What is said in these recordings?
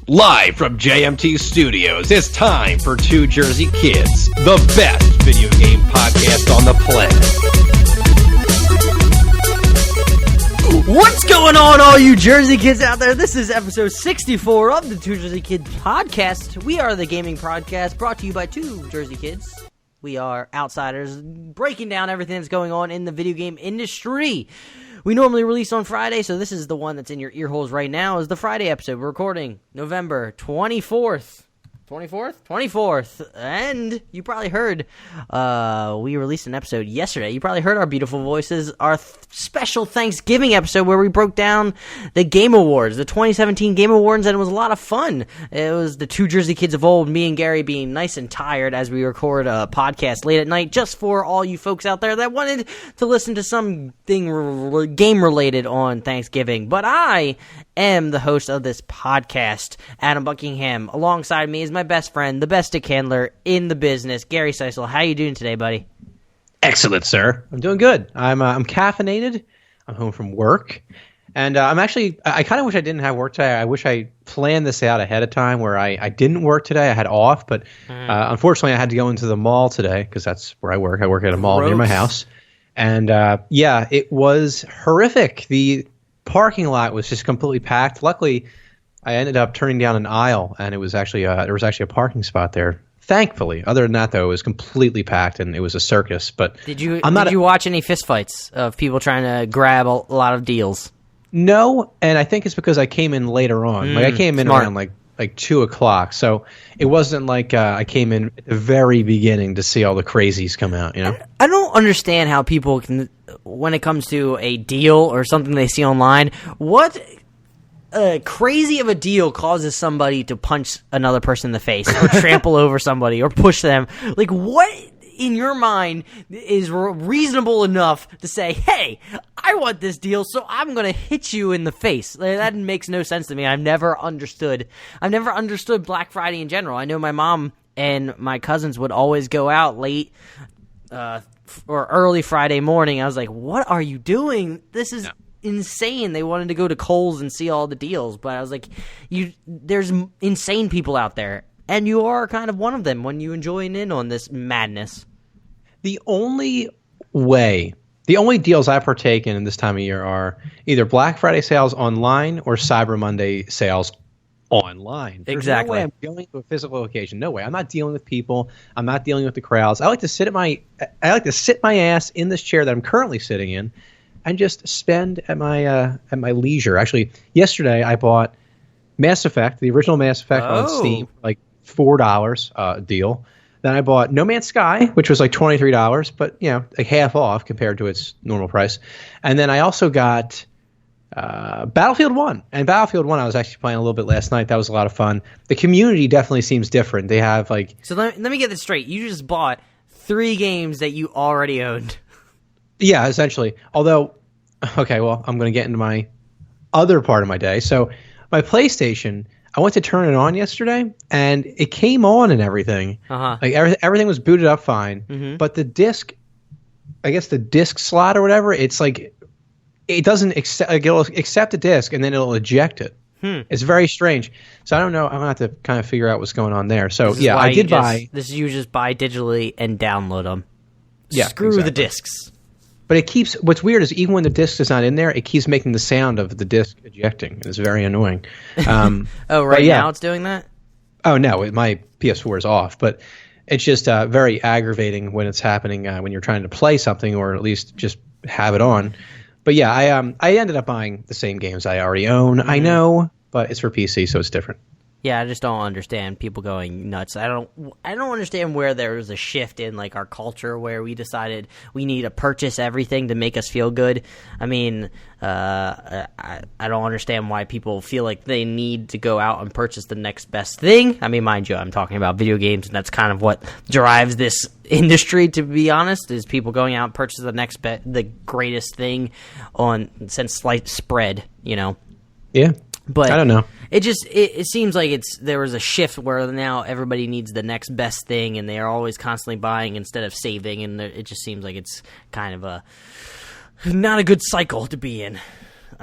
Live from JMT Studios, it's time for Two Jersey Kids, the best video game podcast on the planet. What's going on, all you Jersey kids out there? This is episode 64 of the Two Jersey Kids podcast. We are the gaming podcast brought to you by two Jersey kids. We are outsiders breaking down everything that's going on in the video game industry. We normally release on Friday, so this is the one that's in your ear holes right now, is the Friday episode. We're recording November 24th. 24th. And you probably heard, we released an episode yesterday. You probably heard our beautiful voices, our special Thanksgiving episode where we broke down the Game Awards, the 2017 Game Awards, and it was a lot of fun. It was the two Jersey kids of old, me and Gary being nice and tired as we record a podcast late at night, just for all you folks out there that wanted to listen to something game-related on Thanksgiving. But I am the host of this podcast, Adam Buckingham. Alongside me is my best friend, the best stick handler in the business, Gary Seisel. How you doing today, buddy? Excellent, sir. I'm doing good. I'm caffeinated. I'm home from work, and I kind of wish I didn't have work today. I wish I planned this out ahead of time, where I didn't work today. I had off, but unfortunately, I had to go into the mall today because that's where I work. I work at a mall near my house, and it was horrific. The parking lot was just completely packed. Luckily, I ended up turning down an aisle, and it was actually there was actually a parking spot there. Thankfully, other than that, though, it was completely packed, and it was a circus. But did you watch any fistfights of people trying to grab a lot of deals? No, and I think it's because I came in later on. I came in around like 2:00, so it wasn't like I came in at the very beginning to see all the crazies come out. You know, I don't understand how people can, when it comes to a deal or something they see online, what crazy of a deal causes somebody to punch another person in the face or trample over somebody or push them. Like, what in your mind is reasonable enough to say, hey, I want this deal, so I'm going to hit you in the face? That makes no sense to me. I've never understood Black Friday in general. I know my mom and my cousins would always go out late or early Friday morning. I was like, what are you doing? This is insane. They wanted to go to Kohl's and see all the deals, but I was like, there's insane people out there, and you are kind of one of them when you join in on this madness. The only deals I partake in this time of year are either Black Friday sales online or Cyber Monday sales online. There's exactly. No way I'm going to a physical location. No way. I'm not dealing with people. I'm not dealing with the crowds. I like to sit my ass in this chair that I'm currently sitting in and just spend at my leisure. Actually, yesterday I bought Mass Effect, the original Mass Effect on Steam, like $4 deal. Then I bought No Man's Sky, which was like $23, but like half off compared to its normal price. And then I also got Battlefield 1. And Battlefield 1 I was actually playing a little bit last night. That was a lot of fun. The community definitely seems different. They have like... So let me get this straight. You just bought 3 games that you already owned. Yeah, essentially. Although, okay, well, I'm going to get into my other part of my day. So my PlayStation, I went to turn it on yesterday, and it came on and everything. Like everything was booted up fine. But the disc, I guess the disc slot or whatever, it's like it doesn't accept. Like it'll accept the disc, and then it'll eject it. It's very strange. So I don't know. I'm going to have to kind of figure out what's going on there. So yeah, I did buy. This is you just buy digitally and download them. Yeah, Screw exactly. the discs. But it keeps. What's weird is even when the disc is not in there, it keeps making the sound of the disc ejecting. It's very annoying. Now it's doing that? Oh no, my PS4 is off. But it's just very aggravating when it's happening when you're trying to play something or at least just have it on. But yeah, I ended up buying the same games I already own. I know, but it's for PC, so it's different. Yeah, I just don't understand people going nuts. I don't understand where there was a shift in like our culture where we decided we need to purchase everything to make us feel good. I mean, I don't understand why people feel like they need to go out and purchase the next best thing. I mean, mind you, I'm talking about video games, and that's kind of what drives this industry, to be honest, is people going out and purchase the greatest thing since sliced bread, Yeah. But I don't know. It seems like there was a shift where now everybody needs the next best thing, and they are always constantly buying instead of saving, and it just seems like it's kind of not a good cycle to be in.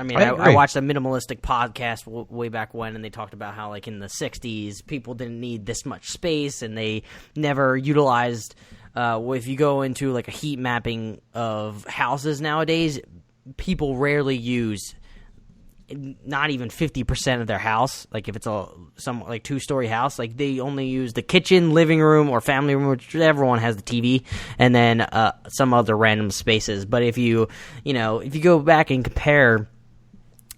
I mean, I I watched a minimalistic podcast way back when, and they talked about how, like, in the 60s, people didn't need this much space, and they never utilized if you go into, like, a heat mapping of houses nowadays, people rarely use not even 50% of their house. Like, if it's some like 2-story house, like, they only use the kitchen, living room, or family room, which everyone has the TV, and then some other random spaces. But if you go back and compare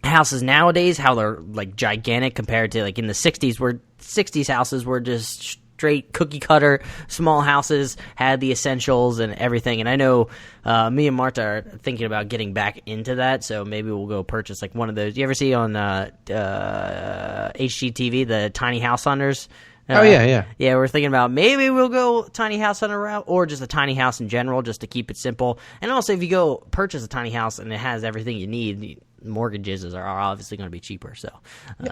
houses nowadays, how they're, like, gigantic compared to, like, in the 60s, where 60s houses were just straight cookie cutter, small houses, had the essentials and everything. And I know me and Marta are thinking about getting back into that, so maybe we'll go purchase, like, one of those. You ever see on HGTV the Tiny House Hunters? Yeah, we're thinking about maybe we'll go tiny house hunter route, or just a tiny house in general, just to keep it simple. And also, if you go purchase a tiny house and it has everything you need, mortgages are obviously going to be cheaper. So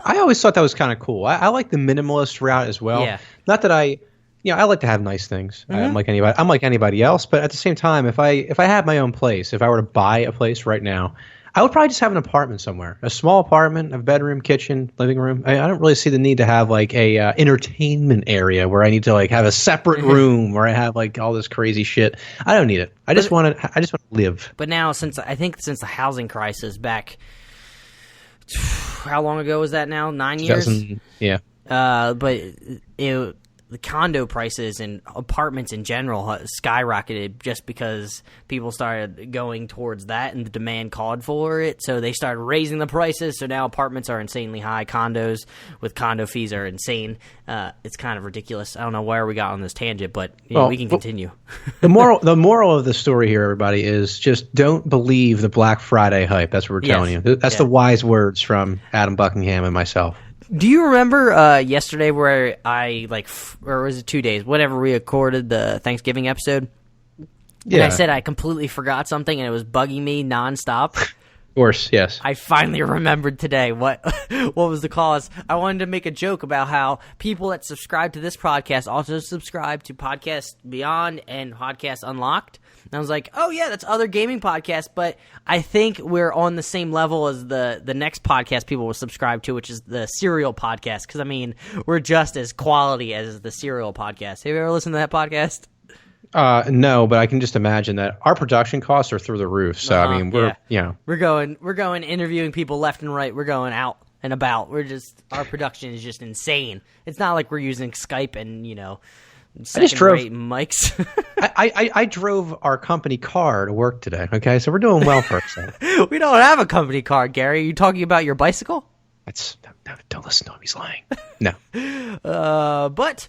I always thought that was kind of cool. I like the minimalist route as well. Yeah. Not that I like to have nice things. I'm like anybody else. But at the same time, if I had my own place, if I were to buy a place right now, I would probably just have an apartment somewhere, a small apartment, a bedroom, kitchen, living room. I don't really see the need to have, like, a entertainment area where I need to, like, have a separate room where I have, like, all this crazy shit. I don't need it. I just want to live. But now, since the housing crisis back, how long ago was that now? 9 years? Yeah. But the condo prices and apartments in general skyrocketed just because people started going towards that and the demand called for it. So they started raising the prices. So now apartments are insanely high. Condos with condo fees are insane. It's kind of ridiculous. I don't know where we got on this tangent, but we can continue. The moral of the story here, everybody, is just don't believe the Black Friday hype. That's what we're telling you. That's the wise words from Adam Buckingham and myself. Do you remember yesterday where or was it 2 days, whenever we recorded the Thanksgiving episode? Yeah. And I said I completely forgot something and it was bugging me nonstop. Of course, yes. I finally remembered today what was the cause. I wanted to make a joke about how people that subscribe to this podcast also subscribe to Podcast Beyond and Podcast Unlocked. And I was like, oh, yeah, that's other gaming podcasts, but I think we're on the same level as the next podcast people will subscribe to, which is the Serial Podcast, because, I mean, we're just as quality as the Serial Podcast. Have you ever listened to that podcast? No, but I can just imagine that our production costs are through the roof. So, I mean, we're going interviewing people left and right. We're going out and about. Our production is just insane. It's not like we're using Skype and, second-rate mics. I drove our company car to work today. Okay, so we're doing well for ourselves. We don't have a company car, Gary. Are you talking about your bicycle? No, don't listen to him. He's lying. No. But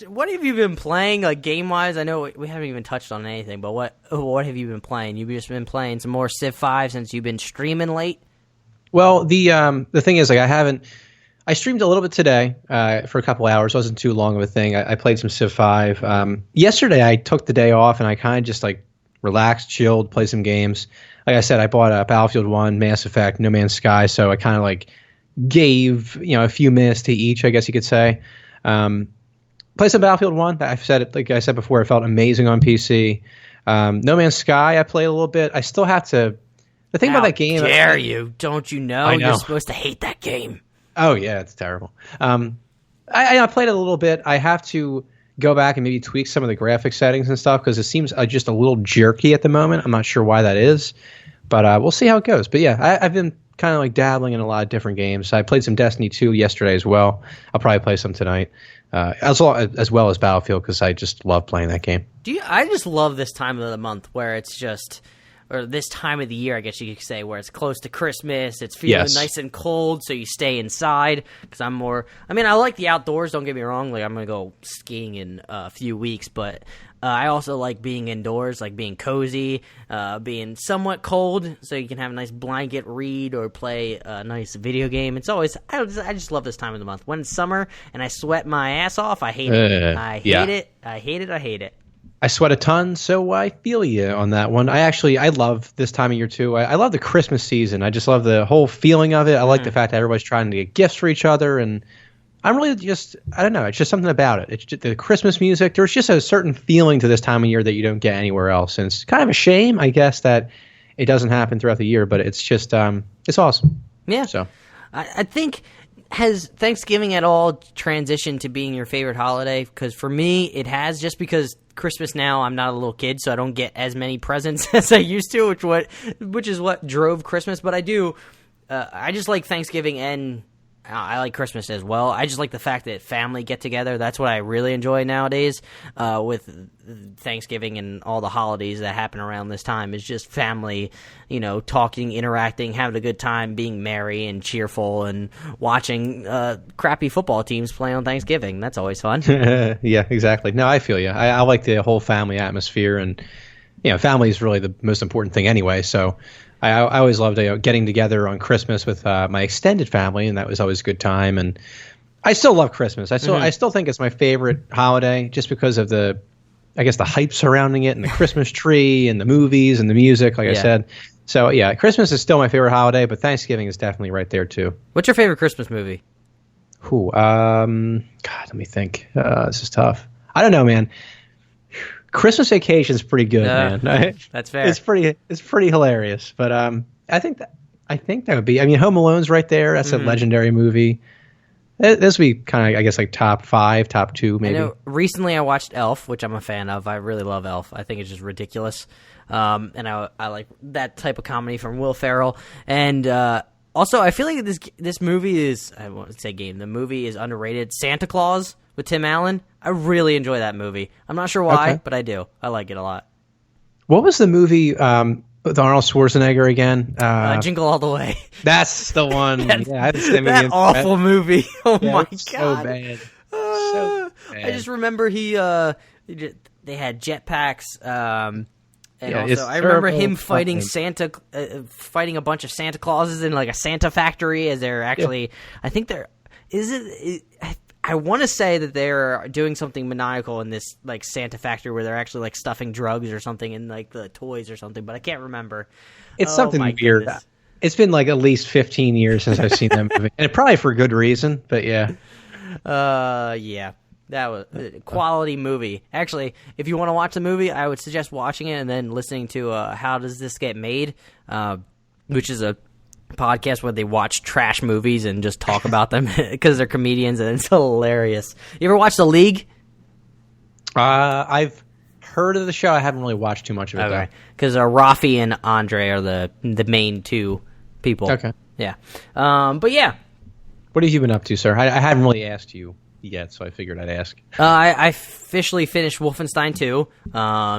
what have you been playing, like, game-wise? I know we haven't even touched on anything, but what have you been playing? You've just been playing some more Civ 5 since you've been streaming late? Well, the thing is, like, I streamed a little bit today for a couple hours. It wasn't too long of a thing. I played some Civ 5. Yesterday, I took the day off, and I kind of just, like, relaxed, chilled, played some games. Like I said, I bought Battlefield 1, Mass Effect, No Man's Sky, so I kind of, like, gave a few minutes to each, I guess you could say. Play some Battlefield 1. Like I said before, it felt amazing on PC. No Man's Sky, I played a little bit. I still have to. The thing about that game. How dare you? Don't you know? I know you're supposed to hate that game? Oh yeah, it's terrible. I played it a little bit. I have to go back and maybe tweak some of the graphic settings and stuff because it seems just a little jerky at the moment. I'm not sure why that is, but we'll see how it goes. But yeah, I've been kind of like dabbling in a lot of different games. I played some Destiny 2 yesterday as well. I'll probably play some tonight, as well as Battlefield because I just love playing that game. I just love this time of the month where it's just, or this time of the year, I guess you could say, where it's close to Christmas. It's feeling nice and cold, so you stay inside. Because I like the outdoors. Don't get me wrong. Like, I'm gonna go skiing in a few weeks, but I also like being indoors, like being cozy, being somewhat cold, so you can have a nice blanket, read, or play a nice video game. It's always I just love this time of the month. When it's summer and I sweat my ass off, I hate it. I hate it. I sweat a ton, so I feel you on that one. I love this time of year too. I love the Christmas season. I just love the whole feeling of it. I like the fact that everybody's trying to get gifts for each other, and I'm really just, I don't know, it's just something about it. It's just the Christmas music. There's just a certain feeling to this time of year that you don't get anywhere else, and it's kind of a shame, I guess, that it doesn't happen throughout the year, but it's just it's awesome. Yeah. So I think, has Thanksgiving at all transitioned to being your favorite holiday? Because for me, it has, just because Christmas now, I'm not a little kid, so I don't get as many presents as I used to, which is what drove Christmas. But I do, I just like Thanksgiving, and I like Christmas as well. I just like the fact that family get together. That's what I really enjoy nowadays with Thanksgiving and all the holidays that happen around this time. Is just family, talking, interacting, having a good time, being merry and cheerful, and watching crappy football teams play on Thanksgiving. That's always fun. Yeah, exactly. No, I feel you. I like the whole family atmosphere, and family is really the most important thing anyway. So I always loved getting together on Christmas with my extended family, and that was always a good time. And I still love Christmas. I still think it's my favorite holiday, just because of the hype surrounding it, and the Christmas tree, and the movies, and the music. Like I said, so yeah, Christmas is still my favorite holiday, but Thanksgiving is definitely right there too. What's your favorite Christmas movie? God, let me think. This is tough. I don't know, man. Christmas Vacation is pretty good, man. That's fair. It's pretty hilarious. But I think that would be. I mean, Home Alone's right there. That's a legendary movie. This would be kind of, like top 5, top 2, maybe. Recently I watched Elf, which I'm a fan of. I really love Elf. I think it's just ridiculous. And I like that type of comedy from Will Ferrell. And also, I feel like this movie is, I won't say game, the movie is underrated. Santa Claus with Tim Allen. I really enjoy that movie. I'm not sure why, but I do. I like it a lot. What was the movie with Arnold Schwarzenegger again? Jingle All the Way. That's the one. That awful movie. Oh my god, so bad. So bad. I just remember they had jetpacks. And also, I remember him fighting fighting a bunch of Santa Clauses in like a Santa factory. As they're actually, I think they're. I want to say that they're doing something maniacal in this like Santa factory where they're actually like stuffing drugs or something in like the toys or something, but I can't remember. It's something weird. Goodness. It's been like at least 15 years since I've seen that movie, and probably for good reason. But yeah. Yeah. That was a quality movie. Actually, if you want to watch the movie, I would suggest watching it and then listening to How Does This Get Made, which is a podcast where they watch trash movies and just talk about them because they're comedians, and it's hilarious. You ever watch The League? I've heard of the show. I haven't really watched too much of it, though. Because Rafi and Andre are the main two people. Okay. Yeah. But yeah. What have you been up to, sir? I haven't really asked you yet, so I figured I'd ask. I officially finished Wolfenstein 2.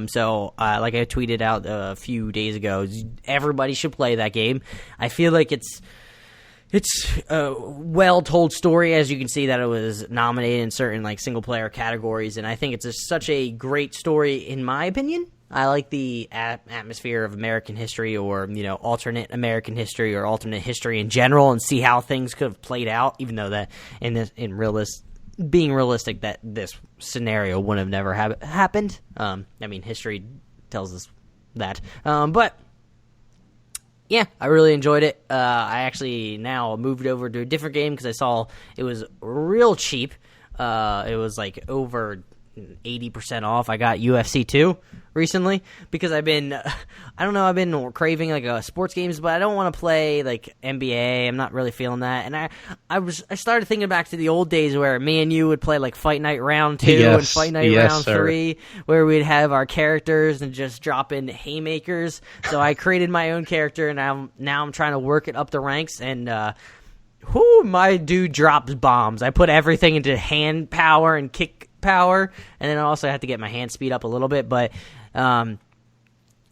So like I tweeted out a few days ago, everybody should play that game. I feel like it's a well-told story, as you can see that it was nominated in certain like single-player categories, and I think it's such a great story in my opinion. I like the atmosphere of American history, or alternate American history, or alternate history in general, and see how things could have played out, even though that being realistic, that this scenario wouldn't have never happened. I mean, history tells us that. But yeah, I really enjoyed it. I actually now moved over to a different game because I saw it was real cheap. It was like over 80% off. I got UFC 2 recently because I've been craving like sports games, but I don't want to play like NBA. I'm not really feeling that. And I started thinking back to the old days where me and you would play like Fight Night Round 2 and Fight Night Round 3, where we'd have our characters and just drop in haymakers. So I created my own character, and now I'm trying to work it up the ranks, and my dude drops bombs. I put everything into hand power and kick power, and then I also have to get my hand speed up a little bit, but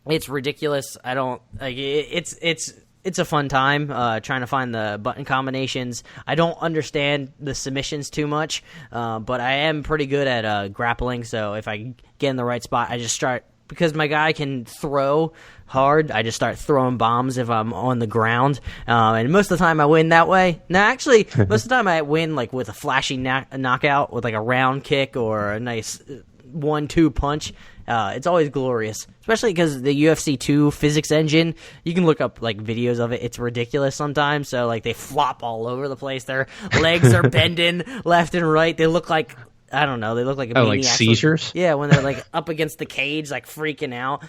it's ridiculous. I don't like it. It's a fun time trying to find the button combinations. I don't understand the submissions too much, but I am pretty good at grappling, so if I get in the right spot, I just start, because my guy can throw hard, I just start throwing bombs if I'm on the ground, and most of the time I win that way. Now, actually, most of the time I win like with a flashy knockout, with like a round kick or a nice 1-2 punch. It's always glorious, especially because the UFC 2 physics engine, you can look up like videos of it. It's ridiculous sometimes. So like they flop all over the place. Their legs are bending left and right. They look like, I don't know, they look like a maniac. Like seizures? Yeah, when they're like up against the cage, like freaking out.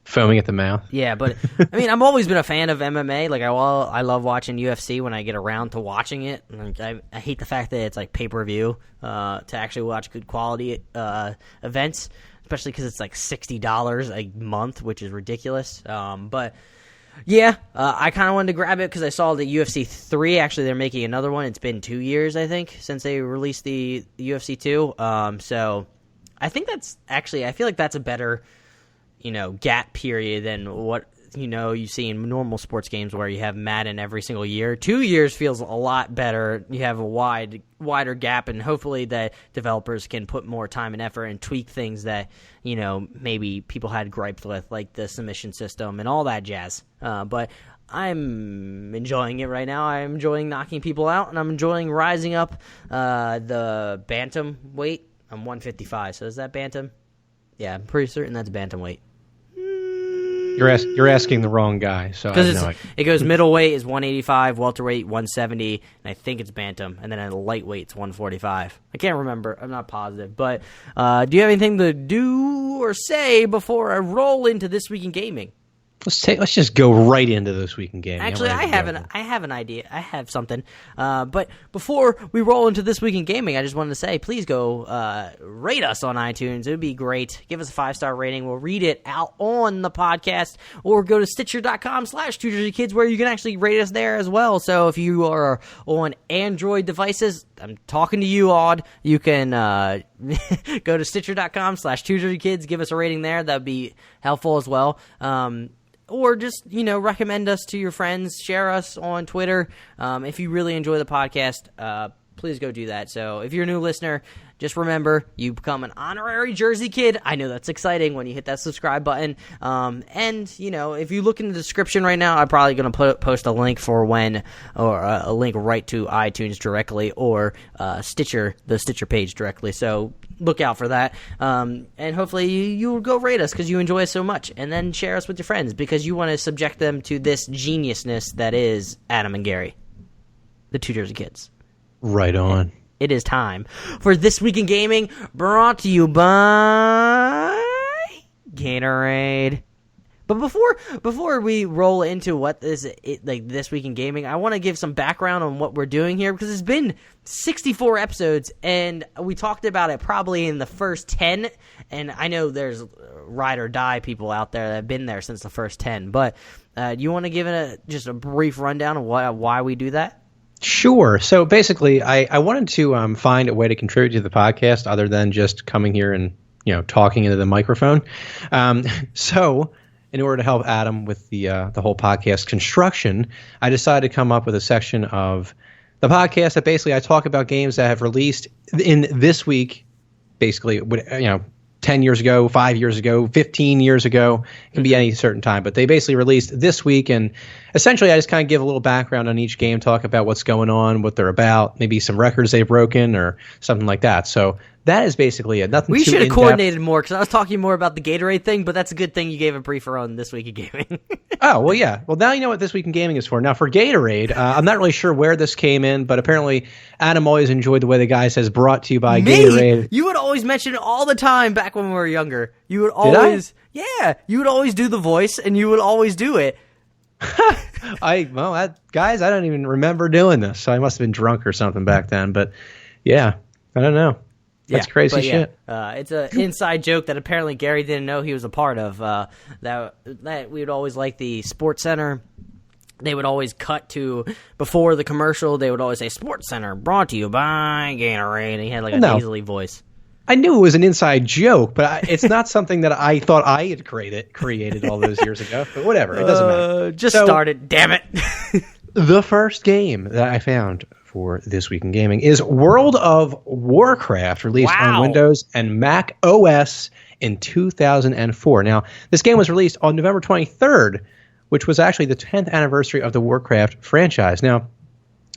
Foaming at the mouth. Yeah, but I mean, I've always been a fan of MMA. Like, I love watching UFC when I get around to watching it. Like, I hate the fact that it's like pay-per-view to actually watch good quality events, especially because it's like $60 a month, which is ridiculous. But yeah, I kind of wanted to grab it because I saw the UFC 3. Actually, they're making another one. It's been 2 years, I think, since they released the UFC 2. So I think that's actually, I feel like that's a better, gap period than what, you see in normal sports games where you have Madden every single year. 2 years feels a lot better. You have a wider gap, and hopefully that developers can put more time and effort and tweak things that, maybe people had gripes with, like the submission system and all that jazz. But I'm enjoying it right now. I'm enjoying knocking people out, and I'm enjoying rising up the bantam weight. I'm 155, so is that bantam? Yeah, I'm pretty certain that's bantamweight. You're asking the wrong guy. So because it goes middleweight is 185, welterweight 170, and I think it's bantam, and then at lightweight it's 145. I can't remember. I'm not positive. But do you have anything to do or say before I roll into This Week in Gaming? Let's just go right into This Week in Gaming. Actually, I have an idea. I have something. But before we roll into This Week in Gaming, I just wanted to say, please go rate us on iTunes. It would be great. Give us a 5-star rating. We'll read it out on the podcast, or go to Stitcher.com/TwoJerseyKids, where you can actually rate us there as well. So if you are on Android devices, I'm talking to you, Odd. You can go to Stitcher.com/TwoJerseyKids. Give us a rating there. That would be helpful as well. Or just, recommend us to your friends. Share us on Twitter. If you really enjoy the podcast, please go do that. So if you're a new listener, just remember, you become an honorary Jersey Kid. I know that's exciting when you hit that subscribe button. And, if you look in the description right now, I'm probably going to post a link for a link right to iTunes directly, or the Stitcher page directly. So look out for that. And hopefully you will go rate us because you enjoy us so much. And then share us with your friends because you want to subject them to this geniusness that is Adam and Gary, the Two Jersey Kids. Right on. And it is time for This Week in Gaming, brought to you by Gatorade. But before we roll into what is This Week in Gaming, I want to give some background on what we're doing here, because it's been 64 episodes, and we talked about it probably in the first 10, and I know there's ride or die people out there that have been there since the first 10, but do you want to give it just a brief rundown of why we do that? Sure. So basically, I wanted to find a way to contribute to the podcast other than just coming here and talking into the microphone. So in order to help Adam with the whole podcast construction, I decided to come up with a section of the podcast that basically I talk about games that have released in this week, basically, 10 years ago, 5 years ago, 15 years ago. It can be any certain time, but they basically released this week, and essentially I just kind of give a little background on each game, talk about what's going on, what they're about, maybe some records they've broken or something like that. So that is basically it. Nothing. We too should have in-depth. coordinated more, because I was talking more about the Gatorade thing, but that's a good thing you gave a briefer on This Week in Gaming. Oh, well, yeah. Well, now you know what This Week in Gaming is for. Now, for Gatorade, I'm not really sure where this came in, but apparently Adam always enjoyed the way the guy says brought to you by Gatorade. You would always mention it all the time back when we were younger. You would always, yeah, you would always do the voice, and you would always do it. Guys, I don't even remember doing this, so I must have been drunk or something back then. But yeah, I don't know. That's crazy shit. It's an inside joke that apparently Gary didn't know he was a part of. That we would always like the Sports Center. They would always cut to, before the commercial, they would always say, Sports Center, brought to you by Gatorade. And he had like a nasally voice. I knew it was an inside joke, but it's not something that I thought I had created all those years ago. But whatever, it doesn't matter. Started, damn it. The first game that I found for This Week in Gaming is World of Warcraft, released on Windows and Mac OS in 2004. Now, this game was released on November 23rd, which was actually the 10th anniversary of the Warcraft franchise. Now,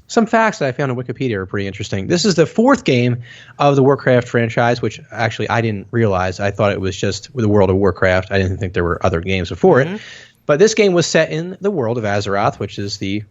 some facts that I found on Wikipedia are pretty interesting. This is the fourth game of the Warcraft franchise, which actually I didn't realize. I thought it was just the World of Warcraft. I didn't think there were other games before it. But this game was set in the world of Azeroth, which is the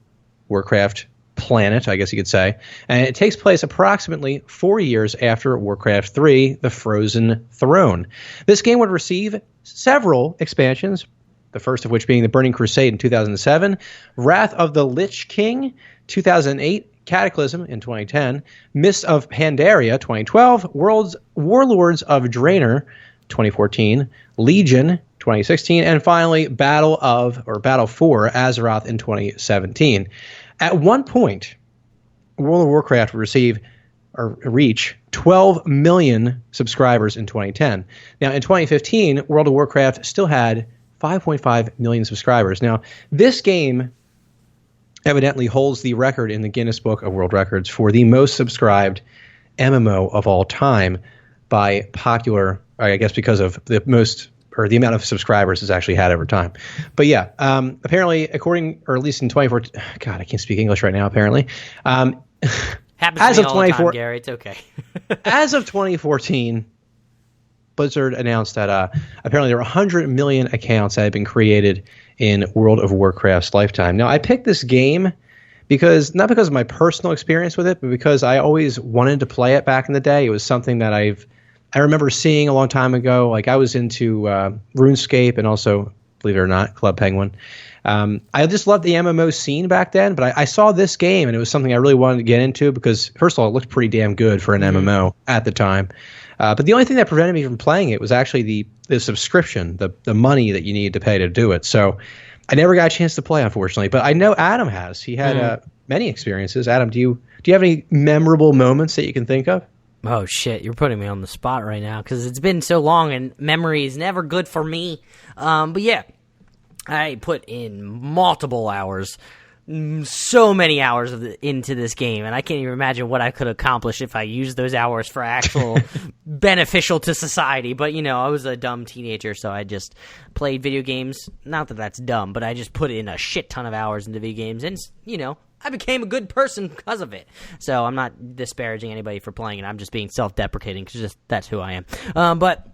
Warcraft planet, I guess you could say. And it takes place approximately 4 years after Warcraft 3, The Frozen Throne. This game would receive several expansions, the first of which being the Burning Crusade in 2007, Wrath of the Lich King 2008, Cataclysm in 2010, Mists of Pandaria 2012, Warlords of Draenor 2014, Legion 2016, and finally Battle for Azeroth in 2017. At one point, World of Warcraft would reach 12 million subscribers in 2010. Now, in 2015, World of Warcraft still had 5.5 million subscribers. Now, this game evidently holds the record in the Guinness Book of World Records for the most subscribed MMO of all time by popular, I guess because of the amount of subscribers it's actually had over time. But yeah, apparently, or at least in 2014, God, I can't speak English right now, apparently. Happens to me all the time, Gary. It's okay. As of 2014, Blizzard announced that apparently there were 100 million accounts that had been created in World of Warcraft's lifetime. Now, I picked this game not because of my personal experience with it, but because I always wanted to play it back in the day. It was something that I remember seeing a long time ago. Like, I was into RuneScape and also, believe it or not, Club Penguin. I just loved the MMO scene back then, but I saw this game and it was something I really wanted to get into because, first of all, it looked pretty damn good for an MMO at the time. But the only thing that prevented me from playing it was actually the subscription, the money that you need to pay to do it. So I never got a chance to play, unfortunately. But I know Adam has. He had many experiences. Adam, do you have any memorable moments that you can think of? Oh, shit. You're putting me on the spot right now because it's been so long and memory is never good for me. But yeah, I put in multiple hours, so many hours into this game, and I can't even imagine what I could accomplish if I used those hours for actual beneficial to society. But, I was a dumb teenager, so I just played video games. Not that that's dumb, but I just put in a shit ton of hours into video games, and, I became a good person because of it. So I'm not disparaging anybody for playing it. I'm just being self-deprecating because that's who I am. But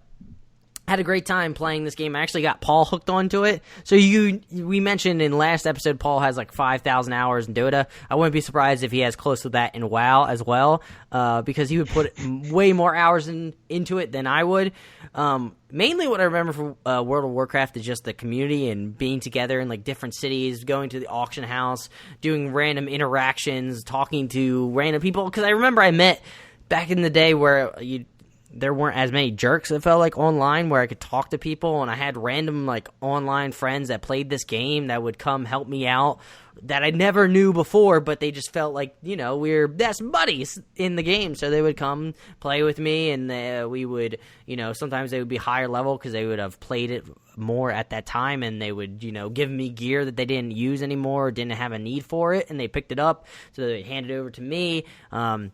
I had a great time playing this game. I actually got Paul hooked onto it. So we mentioned in last episode Paul has like 5,000 hours in Dota. I wouldn't be surprised if he has close to that in WoW as well, because he would put way more hours into it than I would. Mainly what I remember from World of Warcraft is just the community and being together in like different cities, going to the auction house, doing random interactions, talking to random people. Because I remember I met back in the day where there weren't as many jerks, it felt like, online where I could talk to people, and I had random like online friends that played this game that would come help me out that I never knew before, but they just felt like, we were best buddies in the game, so they would come play with me, and we would, sometimes they would be higher level because they would have played it more at that time, and they would, give me gear that they didn't use anymore or didn't have a need for it, and they picked it up, so they handed it over to me. I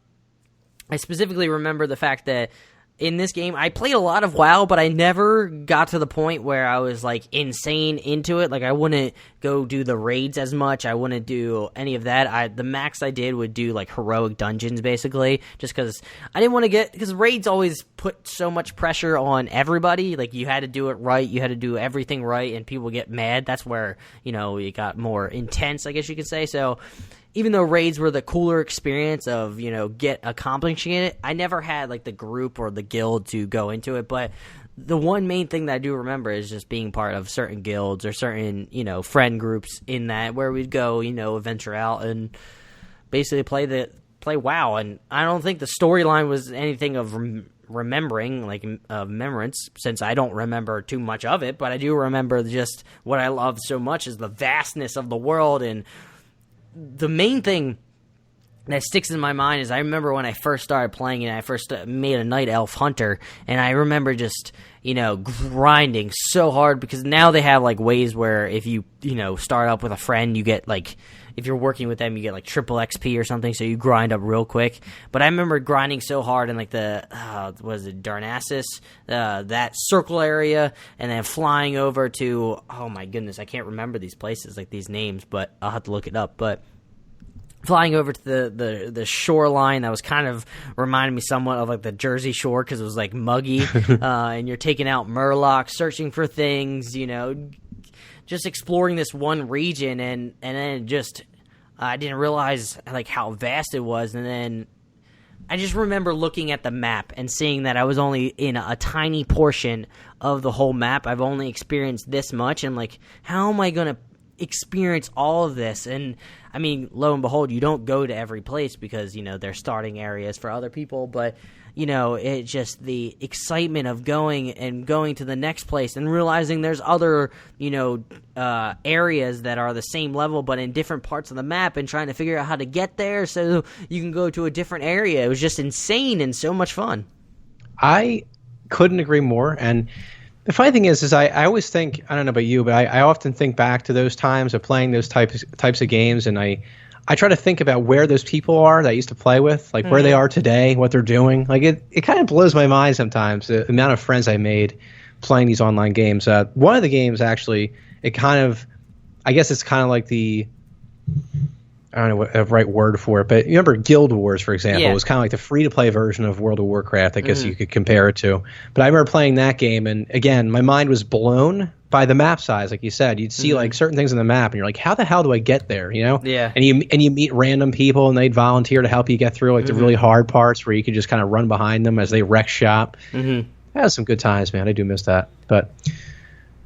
specifically remember the fact that in this game, I played a lot of WoW, but I never got to the point where I was, like, insane into it. Like, I wouldn't go do the raids as much. I wouldn't do any of that. The max I did would do, like, heroic dungeons, basically, just because I didn't want to because raids always put so much pressure on everybody. Like, you had to do it right. You had to do everything right, and people get mad. That's where, it got more intense, I guess you could say. So even though raids were the cooler experience of, accomplishing it, I never had, like, the group or the guild to go into it. But the one main thing that I do remember is just being part of certain guilds or certain, friend groups in that where we'd go, venture out and basically play WoW. And I don't think the storyline was anything of remembering, like, remembrance, since I don't remember too much of it. But I do remember just what I love so much is the vastness of the world. And the main thing that sticks in my mind is I remember when I first started playing it, I first made a night elf hunter, and I remember just, grinding so hard, because now they have, like, ways where if you, start up with a friend, you get, like, if you're working with them, you get, like, triple XP or something, so you grind up real quick. But I remember grinding so hard in, like, Darnassus, that circle area, and then flying over to, oh my goodness, I can't remember these places, like, these names, but I'll have to look it up. But flying over to the shoreline that was kind of reminded me somewhat of, like, the Jersey Shore, because it was, like, muggy, and you're taking out murlocs, searching for things, just exploring this one region, and then just I didn't realize, like, how vast it was. And then I just remember looking at the map and seeing that I was only in a tiny portion of the whole map. I've only experienced this much, and I'm like, how am I going to experience all of this? And I mean, lo and behold, you don't go to every place because, they're starting areas for other people, but it just the excitement of going to the next place and realizing there's other, areas that are the same level but in different parts of the map, and trying to figure out how to get there so you can go to a different area. It was just insane and so much fun. I couldn't agree more. And the funny thing is I always think, I don't know about you, but I often think back to those times of playing those types of games, and I try to think about where those people are that I used to play with, like where they are today, what they're doing. Like it kind of blows my mind sometimes, the amount of friends I made playing these online games. One of the games, actually, I guess it's kind of like I don't know what the right word for it, but you remember Guild Wars, for example. Yeah. It was kind of like the free-to-play version of World of Warcraft, I guess you could compare it to. But I remember playing that game, and again, my mind was blown by the map size. Like you said, you'd see like certain things on the map, and you're like, how the hell do I get there, Yeah. And you meet random people, and they'd volunteer to help you get through like the really hard parts where you could just kind of run behind them as they wreck shop. That was some good times, man. I do miss that. But,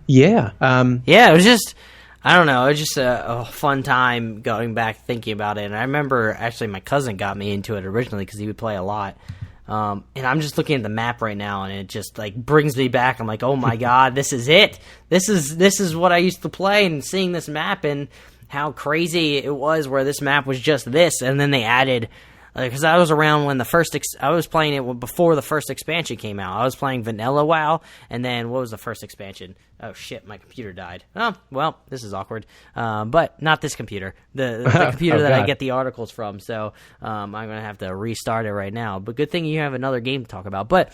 yeah. Yeah, it was just... I don't know. It was just a fun time going back thinking about it. And I remember actually my cousin got me into it originally because he would play a lot. And I'm just looking at the map right now, and it just like brings me back. I'm like, oh my god, this is it. This is what I used to play. And seeing this map and how crazy it was, where this map was just this, and then they added. Because I was around when I was playing it before the first expansion came out. I was playing vanilla WoW, and then what was the first expansion? Oh shit, my computer died. Oh, well, this is awkward. But not this computer. The computer that I get the articles from. So I'm going to have to restart it right now. But good thing you have another game to talk about. But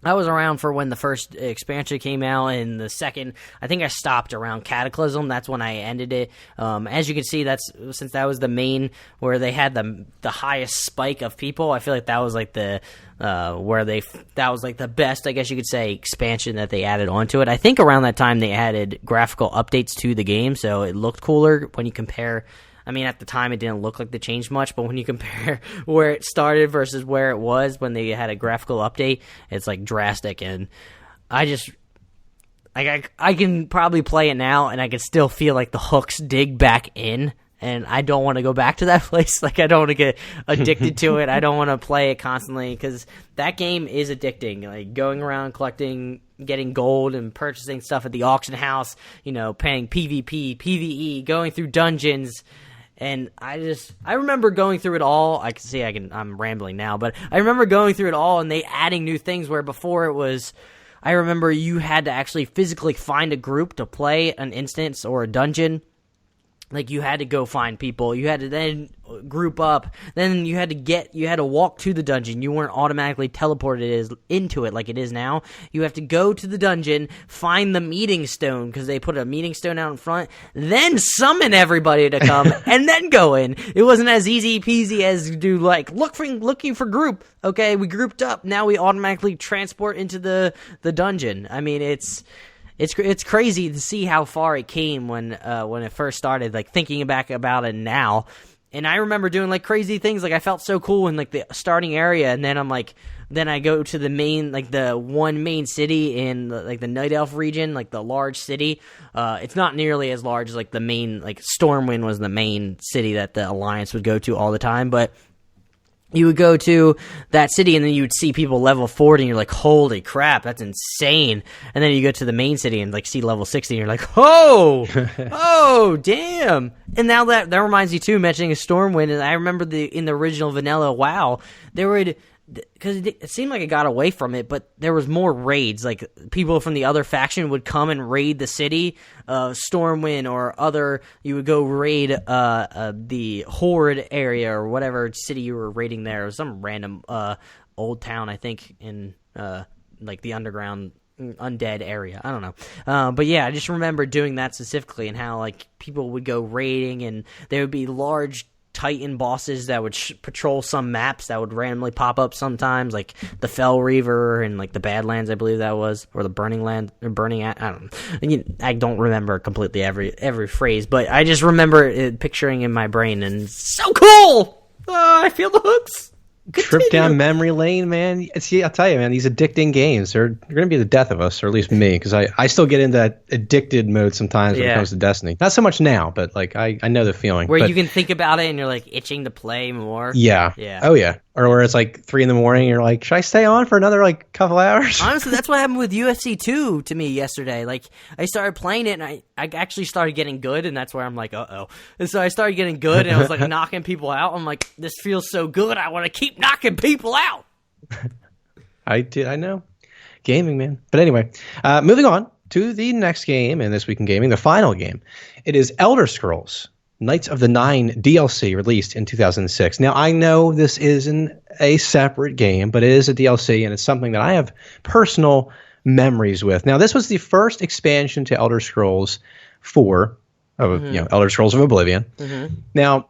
I was around for when the first expansion came out, and the second, I think I stopped around Cataclysm. That's when I ended it. As you can see, since that was the main where they had the highest spike of people. I feel like that was like that was like the best, I guess you could say, expansion that they added onto it. I think around that time they added graphical updates to the game, so it looked cooler when you compare. I mean, at the time, it didn't look like they changed much, but when you compare where it started versus where it was when they had a graphical update, it's, like, drastic. And I just... Like, I can probably play it now, and I can still feel like the hooks dig back in, and I don't want to go back to that place. Like, I don't want to get addicted to it. I don't want to play it constantly, because that game is addicting. Like, going around collecting, getting gold and purchasing stuff at the auction house, paying PvP, PvE, going through dungeons. And I remember going through it all. I'm rambling now, but I remember going through it all and they adding new things where before it was, I remember you had to actually physically find a group to play an instance or a dungeon. Like, you had to go find people. You had to then group up. Then you had to walk to the dungeon. You weren't automatically teleported into it like it is now. You have to go to the dungeon, find the meeting stone, because they put a meeting stone out in front, then summon everybody to come, and then go in. It wasn't as easy peasy as do, like, looking for group. Okay, we grouped up. Now we automatically transport into the dungeon. I mean, It's crazy to see how far it came when it first started, like, thinking back about it now. And I remember doing, like, crazy things. Like, I felt so cool in, like, the starting area, and then I'm like, then I go to the main, like, the one main city in, like, the Night Elf region, like, the large city. It's not nearly as large as, like, the main, like, Stormwind was the main city that the Alliance would go to all the time, but you would go to that city, and then you would see people level 40, and you're like, holy crap, that's insane. And then you go to the main city and, like, see level 60, and you're like, oh, damn. And now that reminds me, too, mentioning a Stormwind, and I remember in the original vanilla WoW, there would... Because it seemed like it got away from it, but there was more raids. Like, people from the other faction would come and raid the city, Stormwind or other. You would go raid the Horde area or whatever city you were raiding there. It was some random old town, I think, in like the underground undead area. I don't know. But yeah, I just remember doing that specifically, and how, like, people would go raiding, and there would be large Titan bosses that would patrol some maps that would randomly pop up sometimes, like the Fell Reaver and, like, the Badlands, I believe that was, or the Burning Land, or I don't know. I don't remember completely every phrase, but I just remember it picturing in my brain, and it's so cool. I feel the hooks. trip down memory lane, man. See, I'll tell you, man, these addicting games, they're going to be the death of us, or at least me, because I still get into that addicted mode sometimes when it comes to Destiny. Not so much now, but like I know the feeling. Where you can think about it and you're like itching to play more. Yeah. Oh, yeah. Or where it's like 3 a.m. and you're like, should I stay on for another like couple hours? Honestly, that's what happened with UFC 2 to me yesterday. Like, I started playing it, and I actually started getting good, and that's where I'm like, uh-oh. And so I started getting good, and I was like knocking people out. I'm like, this feels so good. I want to keep knocking people out. I know. Gaming, man. But anyway, moving on to the next game in This Week in Gaming, the final game. It is Elder Scrolls Knights of the Nine DLC, released in 2006. Now, I know this isn't a separate game, but it is a DLC, and it's something that I have personal memories with. Now, this was the first expansion to Elder Scrolls 4, Elder Scrolls of Oblivion. Now,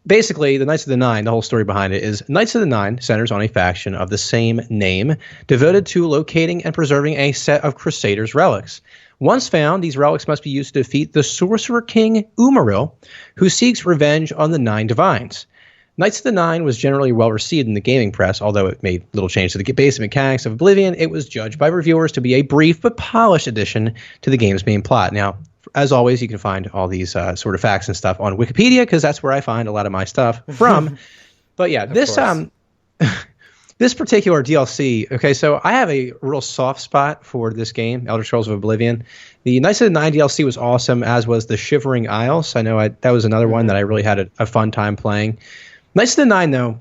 basically, the Knights of the Nine, the whole story behind it is Knights of the Nine centers on a faction of the same name devoted to locating and preserving a set of Crusaders' relics. Once found, these relics must be used to defeat the Sorcerer King Umaril, who seeks revenge on the Nine Divines. Knights of the Nine was generally well received in the gaming press, although it made little change to the basic mechanics of Oblivion. It was judged by reviewers to be a brief but polished addition to the game's main plot. Now, as always, you can find all these sort of facts and stuff on Wikipedia, because that's where I find a lot of my stuff from. But yeah, this particular DLC, okay, so I have a real soft spot for this game, Elder Scrolls of Oblivion. The Knights of the Nine DLC was awesome, as was the Shivering Isles. I know that was another one that I really had a fun time playing. Knights of the Nine, though,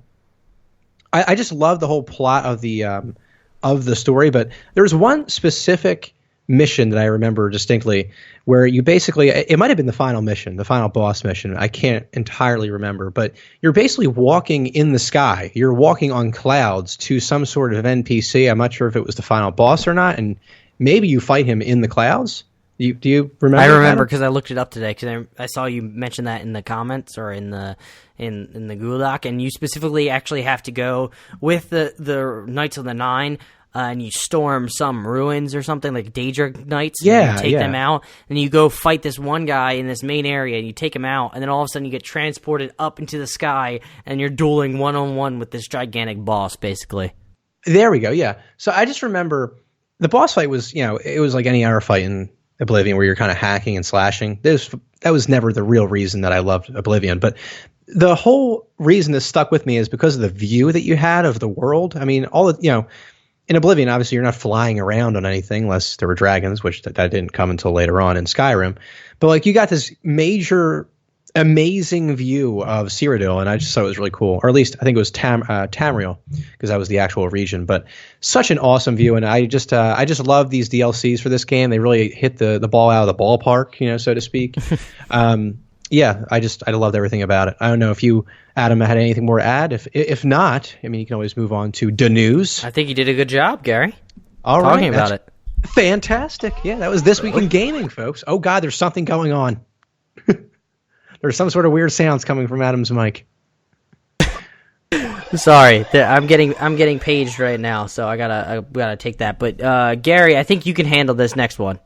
I just love the whole plot of the story, but there's one specific mission that I remember distinctly where you basically, it might have been the final mission, the final boss mission. I can't entirely remember, but you're basically walking in the sky. You're walking on clouds to some sort of NPC. I'm not sure if it was the final boss or not, and maybe you fight him in the clouds. Do you remember? I remember because I looked it up today, because I saw you mention that in the comments or in the Google Doc, and you specifically actually have to go with the Knights of the Nine. And you storm some ruins or something, like Daedric Knights. Yeah, and you take them out, and you go fight this one guy in this main area, and you take him out, and then all of a sudden you get transported up into the sky, and you're dueling one-on-one with this gigantic boss, basically. There we go, yeah. So I just remember the boss fight was, it was like any other fight in Oblivion where you're kind of hacking and slashing. That was never the real reason that I loved Oblivion, but the whole reason this stuck with me is because of the view that you had of the world. I mean, in Oblivion, obviously, you're not flying around on anything unless there were dragons, which that didn't come until later on in Skyrim. But like, you got this major, amazing view of Cyrodiil, and I just thought it was really cool. Or at least I think it was Tamriel, because that was the actual region. But such an awesome view, and I just love these DLCs for this game. They really hit the ball out of the ballpark, so to speak. Yeah, I loved everything about it. I don't know if you, Adam, had anything more to add. If not, I mean, you can always move on to the news. I think you did a good job, Gary. All right, talking about it. Fantastic. Yeah, that was This Week in Gaming, folks. Oh God, there's something going on. There's some sort of weird sounds coming from Adam's mic. Sorry, I'm getting paged right now, so I gotta take that. But Gary, I think you can handle this next one.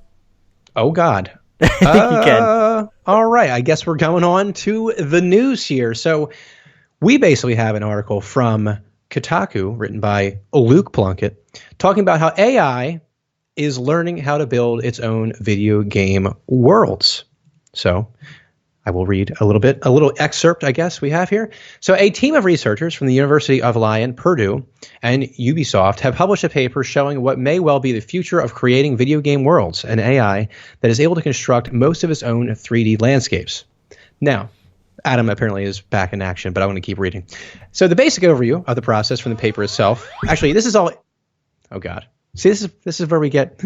Oh God. I think you can. All right, I guess we're going on to the news here. So we basically have an article from Kotaku written by Luke Plunkett talking about how AI is learning how to build its own video game worlds. So I will read a little excerpt, I guess, we have here. So a team of researchers from the University of Lyon, Purdue, and Ubisoft have published a paper showing what may well be the future of creating video game worlds, an AI that is able to construct most of its own 3D landscapes. Now, Adam apparently is back in action, but I want to keep reading. So the basic overview of the process from the paper itself. Actually, this is all... Oh, God. See, this is where we get...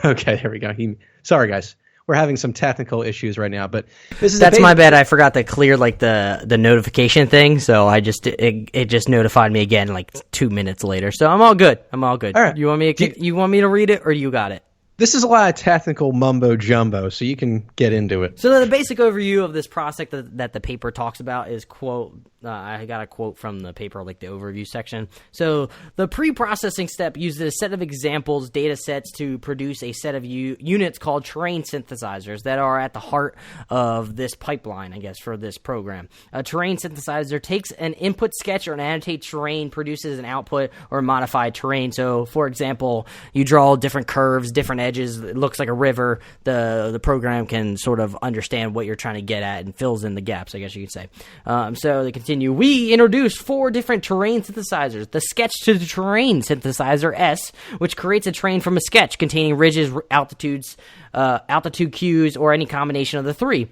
Okay, there we go. Sorry, guys. We're having some technical issues right now, but this is that's my bad. I forgot to clear like the notification thing, so it just notified me again like 2 minutes later. So I'm all good. All right. You want me to read it, or you got it? This is a lot of technical mumbo jumbo, so you can get into it. So the basic overview of this process that the paper talks about is, quote, I got a quote from the paper, like the overview section. So the pre-processing step uses a set of examples data sets to produce a set of units called terrain synthesizers that are at the heart of this pipeline, I guess, for this program. A terrain synthesizer takes an input sketch or an annotated terrain, produces an output or modified terrain. So, for example, you draw different curves, different edges. It looks like a river. The program can sort of understand what you're trying to get at and fills in the gaps, I guess you could say. So they continue. We introduced 4 different terrain synthesizers. The sketch to the terrain synthesizer S, which creates a terrain from a sketch containing ridges, altitudes, altitude cues, or any combination of the 3.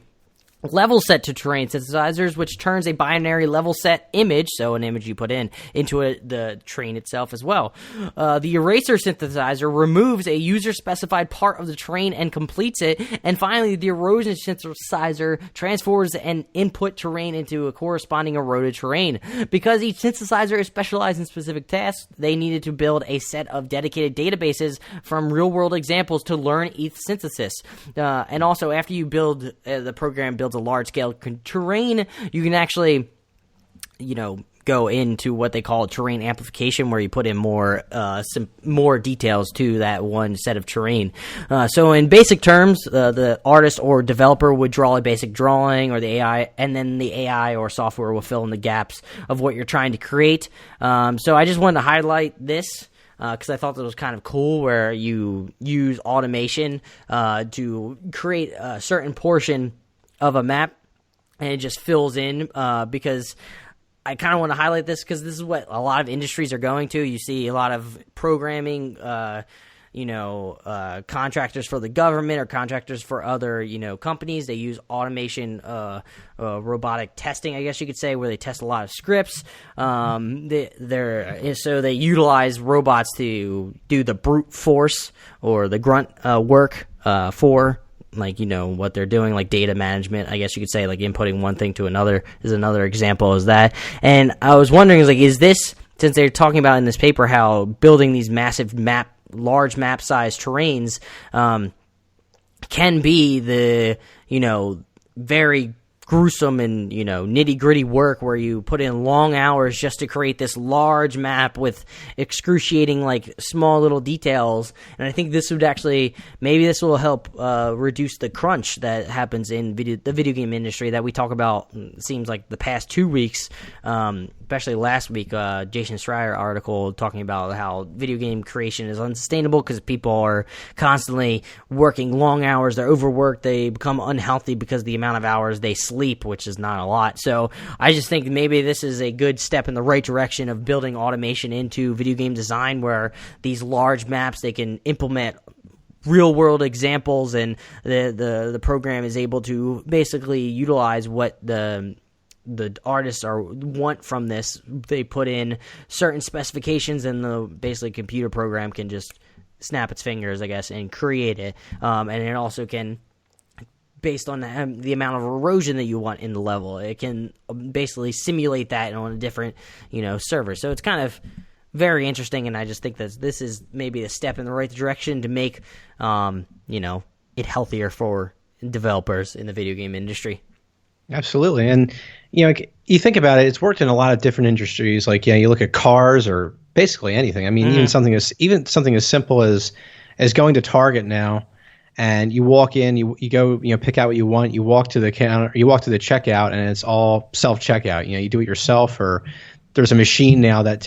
Level set to terrain synthesizers, which turns a binary level set image, so an image you put in, into the terrain itself as well. The eraser synthesizer removes a user-specified part of the terrain and completes it. And finally, the erosion synthesizer transforms an input terrain into a corresponding eroded terrain. Because each synthesizer is specialized in specific tasks, they needed to build a set of dedicated databases from real-world examples to learn each synthesis. And also, after you build, the program builds a large-scale terrain, you can actually, go into what they call terrain amplification, where you put in more details to that one set of terrain. So in basic terms, the artist or developer would draw a basic drawing, or the AI, and then the AI or software will fill in the gaps of what you're trying to create. So I just wanted to highlight this, because I thought that was kind of cool, where you use automation to create a certain portion of a map, and it just fills in, because I kind of want to highlight this because this is what a lot of industries are going to. You see a lot of programming, contractors for the government or contractors for other, companies. They use automation, robotic testing, I guess you could say, where they test a lot of scripts. So they utilize robots to do the brute force or the grunt work for, what they're doing, like data management, I guess you could say, like inputting one thing to another is another example of that. And I was wondering, is this, since they're talking about in this paper how building these massive large map size terrains can be the, very gruesome and, nitty gritty work where you put in long hours just to create this large map with excruciating, small little details. And I think this would actually, maybe this will help reduce the crunch that happens in the video game industry that we talk about, it seems like the past 2 weeks, especially last week, Jason Schreier article talking about how video game creation is unsustainable because people are constantly working long hours, they're overworked, they become unhealthy because of the amount of hours they sleep, which is not a lot. So I just think maybe this is a good step in the right direction of building automation into video game design, where these large maps, they can implement real world examples, and the program is able to basically utilize what the artists want from this. They put in certain specifications, and the basically computer program can just snap its fingers, I guess, and create it. And it also can, based on the amount of erosion that you want in the level, it can basically simulate that on a different, server. So it's kind of very interesting, and I just think that this is maybe a step in the right direction to make, it healthier for developers in the video game industry. Absolutely. And, you think about it, it's worked in a lot of different industries. You look at cars or basically anything. I mean, even something as simple as going to Target now, and you walk in, you go, pick out what you want, you walk to the counter, you walk to the checkout, and it's all self-checkout. You do it yourself, or there's a machine now that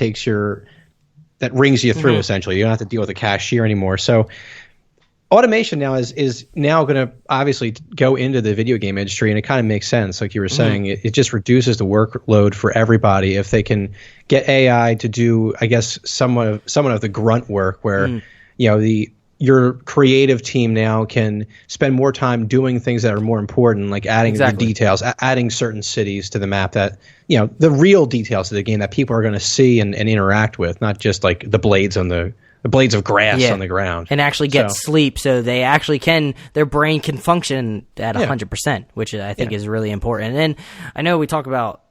that rings you through, essentially. You don't have to deal with a cashier anymore. So automation now is now going to obviously go into the video game industry, and it kind of makes sense. Like you were saying, it just reduces the workload for everybody if they can get AI to do, I guess, somewhat of the grunt work, where your creative team now can spend more time doing things that are more important, like adding the details, adding certain cities to the map, that the real details of the game that people are going to see and interact with, not just like the blades of grass on the ground, and actually get sleep, so they actually their brain can function at 100%, which I think is really important. And then I know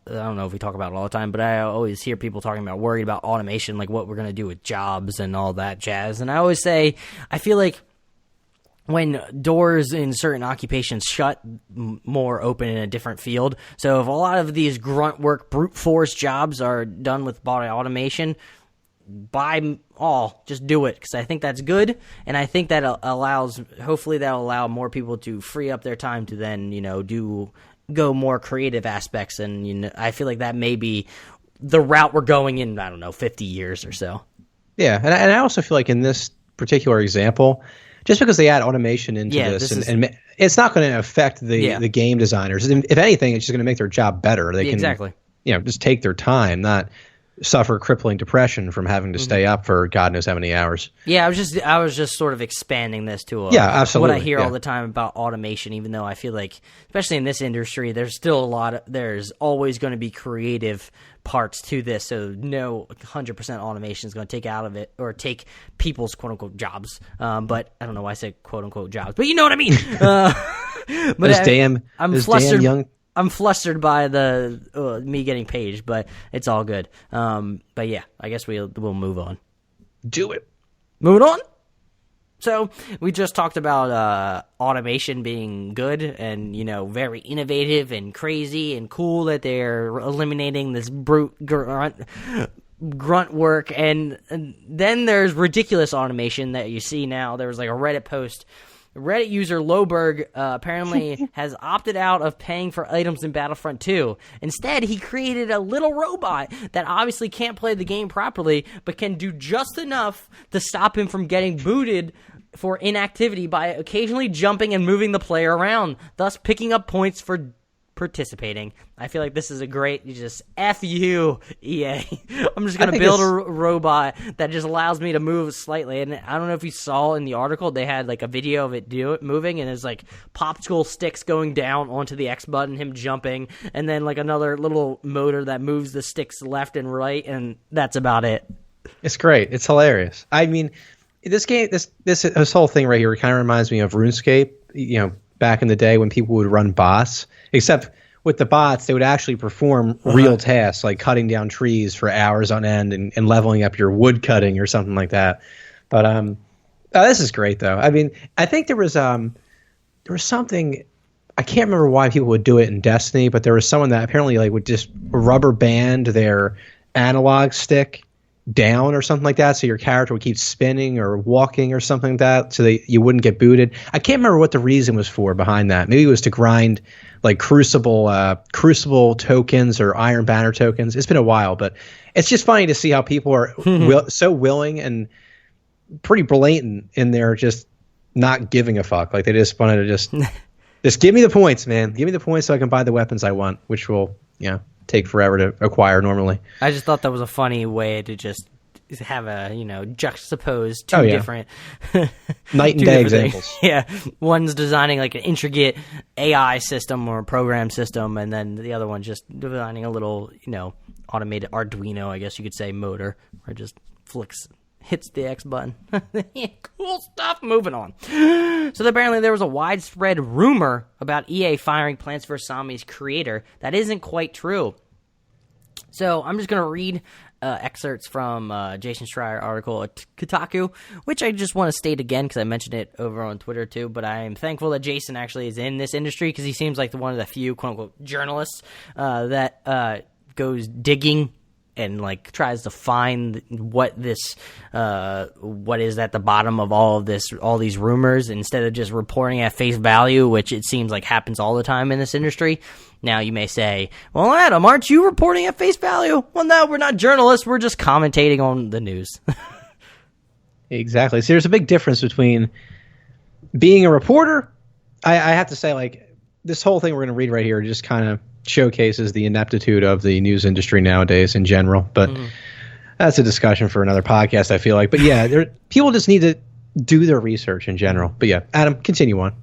I don't know if we talk about it all the time, but I always hear people talking about worried about automation, like what we're going to do with jobs and all that jazz. And I always say, I feel like when doors in certain occupations shut, more open in a different field. So if a lot of these grunt work, brute force jobs are done with body automation, by all, just do it, because I think that's good, and I think that hopefully that'll allow more people to free up their time to then, go more creative aspects, and I feel like that may be the route we're going in, I don't know, 50 years or so. Yeah, and I also feel like in this particular example, just because they add automation into and it's not going to affect the game designers. If anything, it's just going to make their job better. They can just take their time, not suffer crippling depression from having to stay up for God knows how many hours. Yeah, I was just sort of expanding this to absolutely. What I hear all the time about automation, even though I feel like, especially in this industry, there's still there's always going to be creative parts to this, so no 100% automation is going to take out of it or take people's quote-unquote jobs. But I don't know why I said quote-unquote jobs, but you know what I mean. But I'm flustered. I'm flustered by the me getting paged, but it's all good. But yeah, I guess we'll move on. Do it. Moving on. So we just talked about automation being good and very innovative and crazy and cool that they're eliminating this brute grunt work, and then there's ridiculous automation that you see now. There was like a Reddit post. Reddit user Loberg apparently has opted out of paying for items in Battlefront 2. Instead, he created a little robot that obviously can't play the game properly, but can do just enough to stop him from getting booted for inactivity by occasionally jumping and moving the player around, thus picking up points for participating. I feel like this is a great, just F you, EA. I'm just going to build a robot that just allows me to move slightly. And I don't know if you saw in the article, they had like a video of it moving, and there's like popsicle sticks going down onto the X button, him jumping, and then like another little motor that moves the sticks left and right, and that's about it. It's great. It's hilarious. I mean, this game, this whole thing right here kind of reminds me of RuneScape, back in the day when people would run bots, except with the bots, they would actually perform real tasks like cutting down trees for hours on end and leveling up your wood cutting or something like that. But this is great, though. I mean, I think there was something, I can't remember why people would do it in Destiny, but there was someone that apparently like would just rubber band their analog stick down or something like that, so your character would keep spinning or walking or something like that, so that you wouldn't get booted. I can't remember what the reason was for behind that. Maybe it was to grind like Crucible tokens or Iron Banner tokens. It's been a while, but it's just funny to see how people are so willing and pretty blatant in their just not giving a fuck. Like they just wanted to just give me the points, man. Give me the points so I can buy the weapons I want, which will take forever to acquire normally. I just thought that was a funny way to just have a juxtapose two different night and day examples. Yeah, one's designing like an intricate AI system or program system, and then the other one's just designing a little automated Arduino, I guess you could say, motor where it just hits the X button. Cool stuff. Moving on. So apparently there was a widespread rumor about EA firing Plants vs. Zombies creator. That isn't quite true. So I'm just going to read excerpts from Jason Schreier article at Kotaku, which I just want to state again because I mentioned it over on Twitter too, but I am thankful that Jason actually is in this industry because he seems like one of the few quote-unquote journalists that goes digging and like tries to find what is at the bottom of all these rumors, instead of just reporting at face value, which it seems like happens all the time in this industry. Now you may say, well, Adam, aren't you reporting at face value? Well, no, we're not journalists. We're just commentating on the news. Exactly. So there's a big difference between being a reporter. I have to say, like, this whole thing we're going to read right here just kind of showcases the ineptitude of the news industry nowadays in general, but that's a discussion for another podcast, I feel like. But yeah, people just need to do their research in general. But yeah, Adam, continue on.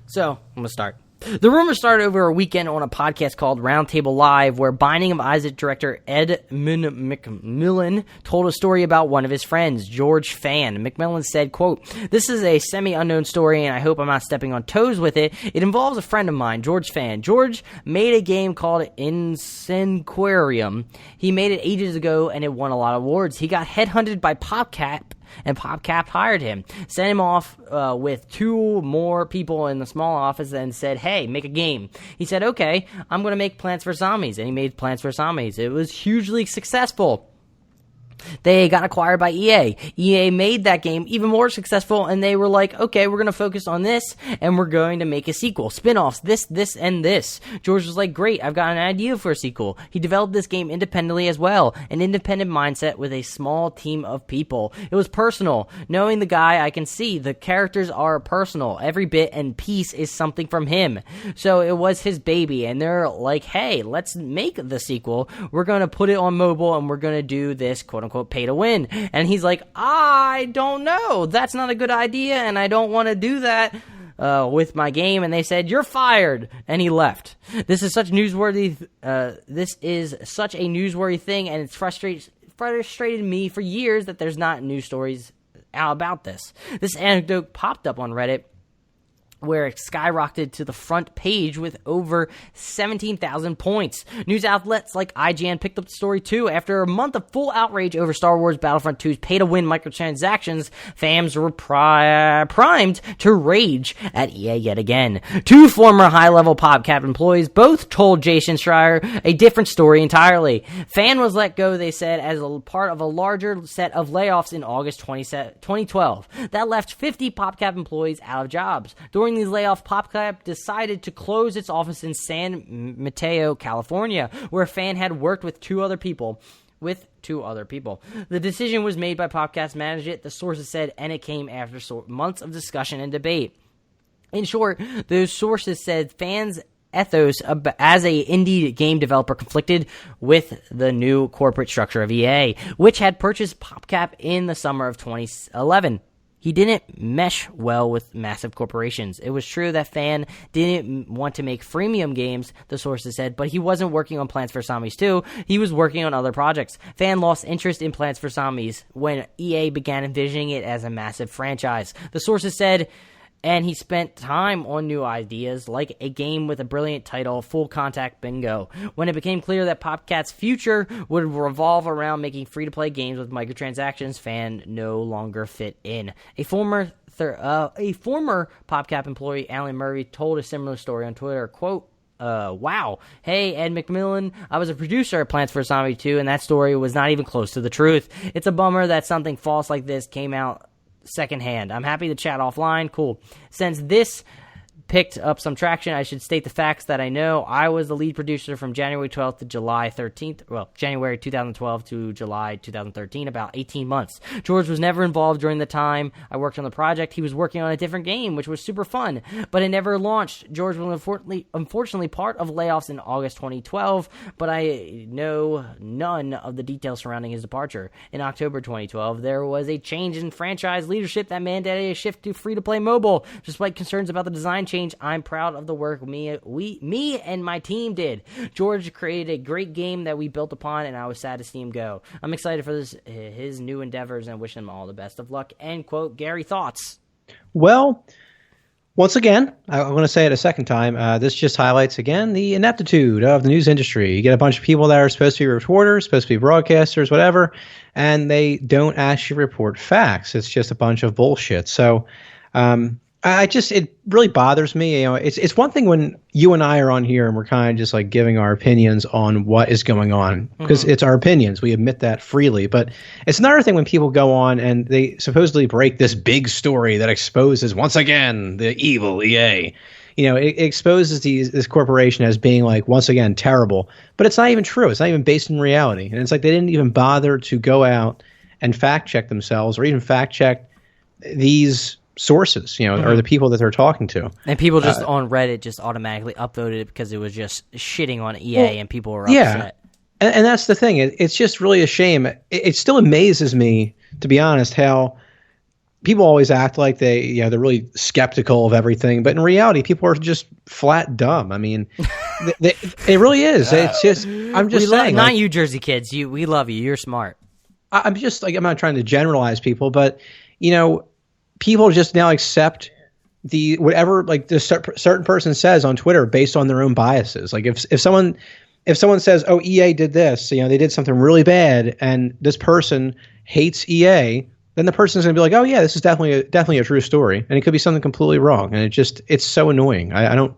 So I'm going to start. The rumor started over a weekend on a podcast called Roundtable Live, where Binding of Isaac director Ed McMillan told a story about one of his friends, George Fan. McMillan said, quote, "This is a semi-unknown story, and I hope I'm not stepping on toes with it. It involves a friend of mine, George Fan. George made a game called Incenquarium. He made it ages ago, and it won a lot of awards. He got headhunted by PopCap and PopCap hired him, sent him off with 2 more people in the small office and said, hey, make a game. He said, okay, I'm going to make Plants vs. Zombies, and he made Plants vs. Zombies. It was hugely successful. They got acquired by EA. EA made that game even more successful, and they were like, okay, we're going to focus on this, and we're going to make a sequel. Spin-offs, this, and this. George was like, great, I've got an idea for a sequel. He developed this game independently as well. An independent mindset with a small team of people. It was personal. Knowing the guy, I can see the characters are personal. Every bit and piece is something from him. So it was his baby, and they're like, hey, let's make the sequel. We're going to put it on mobile, and we're going to do this, quote-unquote, pay to win. And he's like, I don't know. That's not a good idea, and I don't want to do that with my game. And they said, you're fired. And he left. This is such a newsworthy thing, and it's frustrated me for years that there's not news stories out about this. This anecdote popped up on Reddit, where it skyrocketed to the front page with over 17,000 points. News outlets like IGN picked up the story too. After a month of full outrage over Star Wars Battlefront 2's pay-to-win microtransactions, fans were primed to rage at EA yet again. 2 former high-level PopCap employees both told Jason Schreier a different story entirely. Fan was let go, they said, as a part of a larger set of layoffs in August 2012. That left 50 PopCap employees out of jobs. During these layoffs, PopCap decided to close its office in San Mateo, California, where Fan had worked with 2 other people. The decision was made by PopCap's management, the sources said, and it came after months of discussion and debate. In short, those sources said Fan's ethos as a indie game developer conflicted with the new corporate structure of EA, which had purchased PopCap in the summer of 2011. He didn't mesh well with massive corporations. It was true that Fan didn't want to make freemium games, the sources said, but he wasn't working on Plants vs. Zombies 2. He was working on other projects. Fan lost interest in Plants vs. Zombies when EA began envisioning it as a massive franchise. The sources said, and he spent time on new ideas, like a game with a brilliant title, Full Contact Bingo. When it became clear that PopCap's future would revolve around making free-to-play games with microtransactions, Fan no longer fit in. A former PopCap employee, Alan Murray, told a similar story on Twitter, quote, wow. Hey, Ed McMillan, I was a producer at Plants vs. Zombies 2, and that story was not even close to the truth. It's a bummer that something false like this came out secondhand. I'm happy to chat offline. Cool. Since this picked up some traction, I should state the facts that I know. I was the lead producer from January 12th to July 13th. Well, January 2012 to July 2013, about 18 months. George was never involved during the time I worked on the project. He was working on a different game, which was super fun, but it never launched. George was unfortunately part of layoffs in August 2012, but I know none of the details surrounding his departure. In October 2012, there was a change in franchise leadership that mandated a shift to free-to-play mobile. Despite concerns about the design change, I'm proud of the work me and my team did. George created a great game that we built upon, and I was sad to see him go. I'm excited for his new endeavors and wish him all the best of luck. End quote. Gary, thoughts? Well, once again, I'm going to say it a second time. This just highlights again the ineptitude of the news industry. You get a bunch of people that are supposed to be reporters, supposed to be broadcasters, whatever, and they don't actually report facts. It's just a bunch of bullshit. So, it really bothers me. You know, it's one thing when you and I are on here and we're kind of just like giving our opinions on what is going on, because it's our opinions. We admit that freely. But it's another thing when people go on and they supposedly break this big story that exposes once again the evil EA. You know, it exposes this corporation as being like once again terrible, but it's not even true. It's not even based in reality. And it's like they didn't even bother to go out and fact check themselves or even fact check these sources, you know, or the people that they're talking to. And people just on Reddit just automatically upvoted it because it was just shitting on EA, and people were upset. And that's the thing. It's just really a shame. It still amazes me, to be honest, how people always act like they're really skeptical of everything, but in reality, people are just flat dumb. I mean, it really is. It's just, I'm just saying. Not you, Jersey kids. We love you. You're smart. I'm just like, I'm not trying to generalize people, but you know, people just now accept the whatever like the certain person says on Twitter based on their own biases. Like if someone says, "Oh, EA did this," you know, they did something really bad, and this person hates EA, then the person's going to be like, oh yeah, this is definitely a true story, and it could be something completely wrong, and it's so annoying. I don't.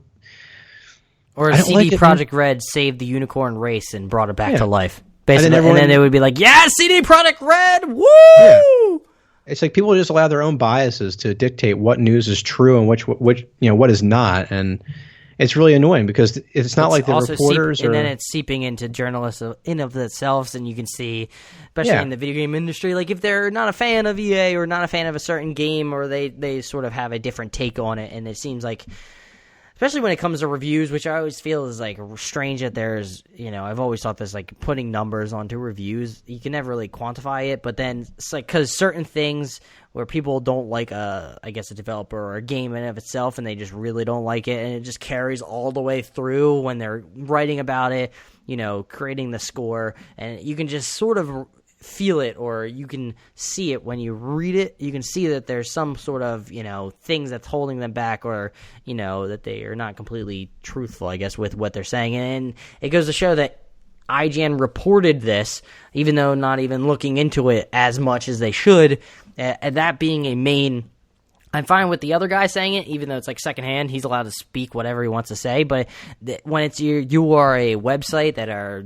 Or CD Projekt Red saved the unicorn race and brought it back to life. Basically, and then they would be like, yeah, CD Projekt Red, woo! Yeah. It's like people just allow their own biases to dictate what news is true and which what is not, and it's really annoying because it's not like the reporters and then it's seeping into journalists in of themselves, and you can see, especially in the video game industry, like if they're not a fan of EA or not a fan of a certain game, or they sort of have a different take on it, and it seems like, especially when it comes to reviews, which I always feel is like strange that there's, I've always thought this, like putting numbers onto reviews, you can never really quantify it, but then it's like, because certain things where people don't like a developer or a game in and of itself, and they just really don't like it, and it just carries all the way through when they're writing about it, creating the score, and you can just sort of feel it, or you can see it when you read it. You can see that there's some sort of, things that's holding them back, or, that they are not completely truthful, I guess, with what they're saying. And it goes to show that IGN reported this, even though not even looking into it as much as they should. And that being a main, I'm fine with the other guy saying it, even though it's like secondhand. He's allowed to speak whatever he wants to say. But when it's you are a website that are,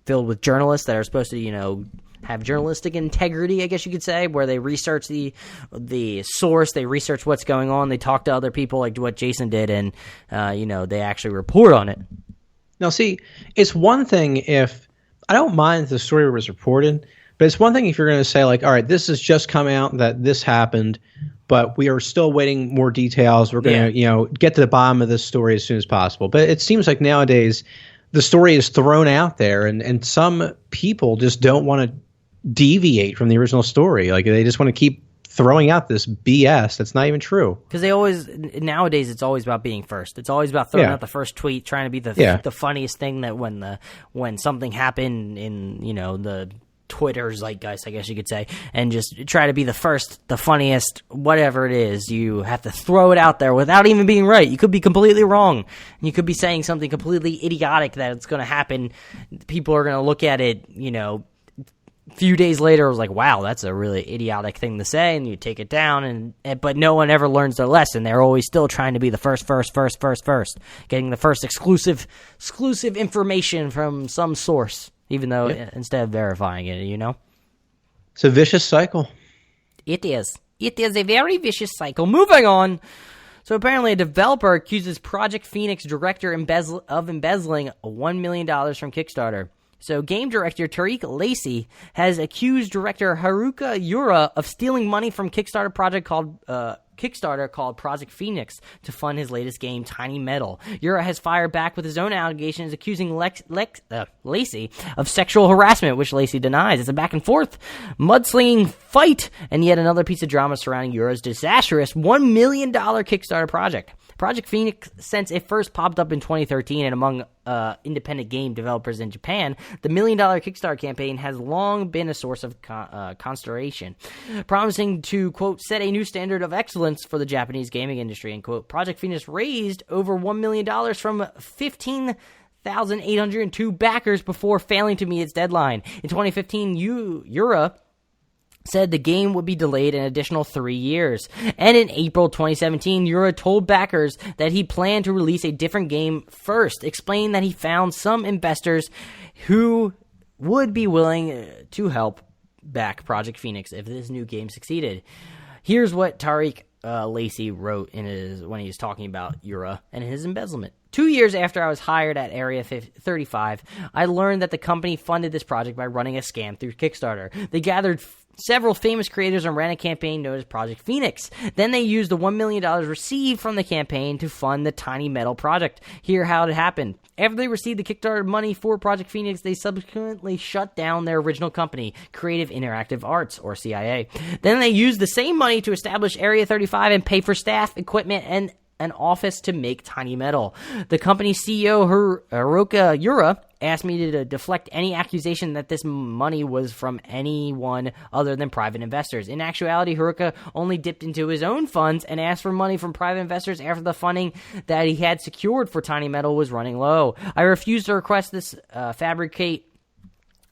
filled with journalists that are supposed to, have journalistic integrity, I guess you could say, where they research the source, they research what's going on, they talk to other people like what Jason did, and, they actually report on it. Now, see, it's one thing if, I don't mind if the story was reported, but it's one thing if you're going to say, like, all right, this has just come out that this happened, but we are still waiting more details. We're going to, get to the bottom of this story as soon as possible. But it seems like nowadays the story is thrown out there, and some people just don't want to deviate from the original story. Like, they just want to keep throwing out this BS that's not even true. Because nowadays it's always about being first. It's always about throwing out the first tweet, trying to be the funniest thing, that when something happened in, the Twitter zeitgeist, I guess you could say, and just try to be the first, the funniest, whatever it is. You have to throw it out there without even being right. You could be completely wrong. You could be saying something completely idiotic that it's going to happen. People are going to look at it, a few days later, it was like, wow, that's a really idiotic thing to say, and you take it down, but no one ever learns their lesson. They're always still trying to be the first, getting the first exclusive information from some source, even though instead of verifying it, It's a vicious cycle. It is. It is a very vicious cycle. Moving on. So apparently a developer accuses Project Phoenix director of embezzling $1 million from Kickstarter. So game director Tariq Lacey has accused director Haruka Yura of stealing money from Kickstarter called Project Phoenix to fund his latest game, Tiny Metal. Yura has fired back with his own allegations, accusing Lacey of sexual harassment, which Lacey denies. It's a back-and-forth mudslinging fight, and yet another piece of drama surrounding Yura's disastrous $1 million Kickstarter project. Project Phoenix, since it first popped up in 2013 and among independent game developers in Japan, the $1 million Kickstarter campaign has long been a source of consternation, promising to, quote, set a new standard of excellence for the Japanese gaming industry, end quote. Project Phoenix raised over $1 million from 15,802 backers before failing to meet its deadline. In 2015, Yura said the game would be delayed an additional 3 years. And in April 2017, Yura told backers that he planned to release a different game first, explaining that he found some investors who would be willing to help back Project Phoenix if this new game succeeded. Here's what Tariq Lacey wrote when he was talking about Yura and his embezzlement. 2 years after I was hired at Area 35, I learned that the company funded this project by running a scam through Kickstarter. They gathered several famous creators and ran a campaign known as Project Phoenix. Then they used the $1 million received from the campaign to fund the Tiny Metal project. Here's how it happened. After they received the Kickstarter money for Project Phoenix, they subsequently shut down their original company, Creative Interactive Arts, or CIA. Then they used the same money to establish Area 35 and pay for staff, equipment, and an office to make Tiny Metal. The company's CEO, Haruka Yura, asked me to deflect any accusation that this money was from anyone other than private investors. In actuality, Haruka only dipped into his own funds and asked for money from private investors after the funding that he had secured for Tiny Metal was running low. I refused to request this fabricate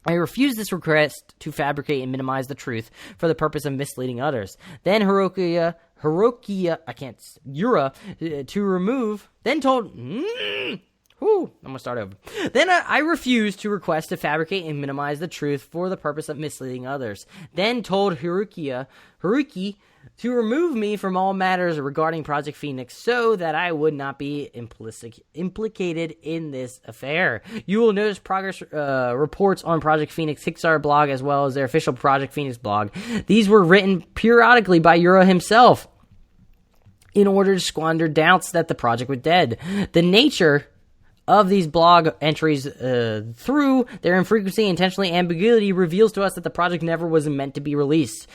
I refuse this request to fabricate and minimize the truth for the purpose of misleading others. Then Yura, to remove, then told, I'm going to start over. Then I refuse to request to fabricate and minimize the truth for the purpose of misleading others. Then told Haruki to remove me from all matters regarding Project Phoenix so that I would not be implicated in this affair. You will notice progress reports on Project Phoenix Kickstarter blog as well as their official Project Phoenix blog. These were written periodically by Yura himself in order to squander doubts that the project was dead. The nature of these blog entries through their infrequency and intentionally ambiguity reveals to us that the project never was meant to be released.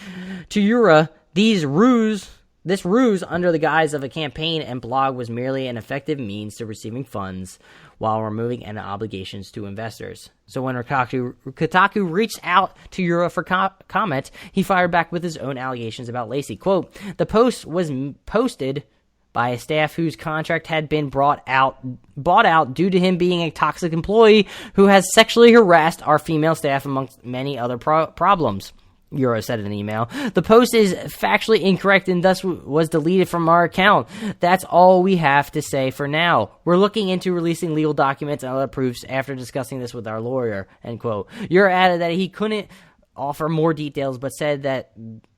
To Yura, this ruse under the guise of a campaign and blog was merely an effective means to receiving funds while removing any obligations to investors. So when Kotaku reached out to Yura for comment, he fired back with his own allegations about Lacey. Quote, the post was posted by a staff whose contract had been bought out due to him being a toxic employee who has sexually harassed our female staff amongst many other problems. Yura said in an email. The post is factually incorrect and thus was deleted from our account. That's all we have to say for now. We're looking into releasing legal documents and other proofs after discussing this with our lawyer, end quote. Yura added that he couldn't offer more details, but said that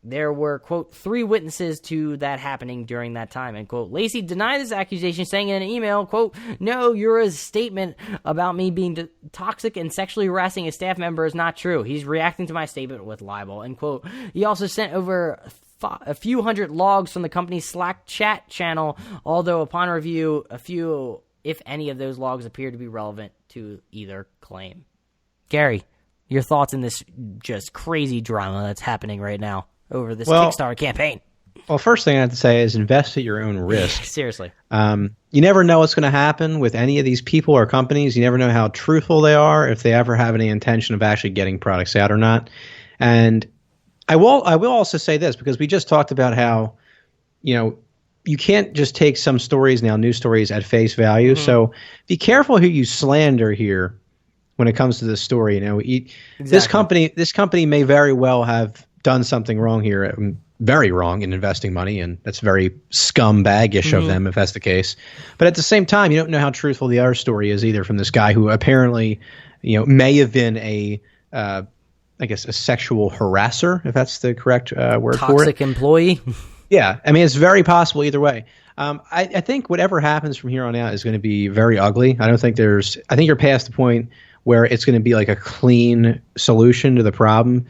there were, quote, 3 witnesses to that happening during that time, end quote. Lacey denied this accusation, saying in an email, quote, no, Yura's statement about me being toxic and sexually harassing a staff member is not true. He's reacting to my statement with libel, end quote. He also sent over a few hundred logs from the company's Slack chat channel, although upon review, a few, if any, of those logs appear to be relevant to either claim. Gary, your thoughts in this just crazy drama that's happening right now over this Kickstarter campaign? Well, first thing I have to say is invest at your own risk. Seriously. You never know what's going to happen with any of these people or companies. You never know how truthful they are, if they ever have any intention of actually getting products out or not. And I will also say this, because we just talked about how, you can't just take some stories now, news stories, at face value. Mm-hmm. So be careful who you slander here when it comes to this story. Exactly. This company may very well have done something wrong here, very wrong in investing money, and that's very scumbag-ish of them if that's the case. But at the same time, you don't know how truthful the other story is either from this guy who apparently, may have been a sexual harasser, if that's the correct word for it. Toxic employee. Yeah, I mean, it's very possible either way. I think whatever happens from here on out is going to be very ugly. I think you're past the point where it's going to be like a clean solution to the problem.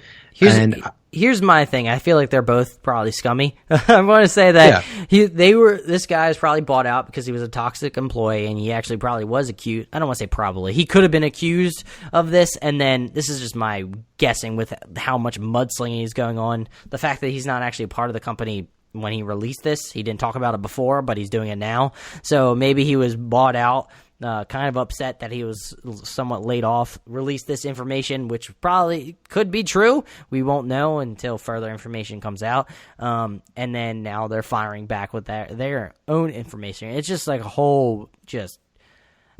Here's my thing. I feel like they're both probably scummy. I'm going to say that this guy is probably bought out because he was a toxic employee, and he actually probably was accused. I don't want to say probably. He could have been accused of this, and then this is just my guessing with how much mudslinging is going on. The fact that he's not actually a part of the company when he released this. He didn't talk about it before, but he's doing it now. So maybe he was bought out. Kind of upset that he was somewhat laid off, released this information, which probably could be true. We won't know until further information comes out. And then now they're firing back with their own information. It's just like a whole just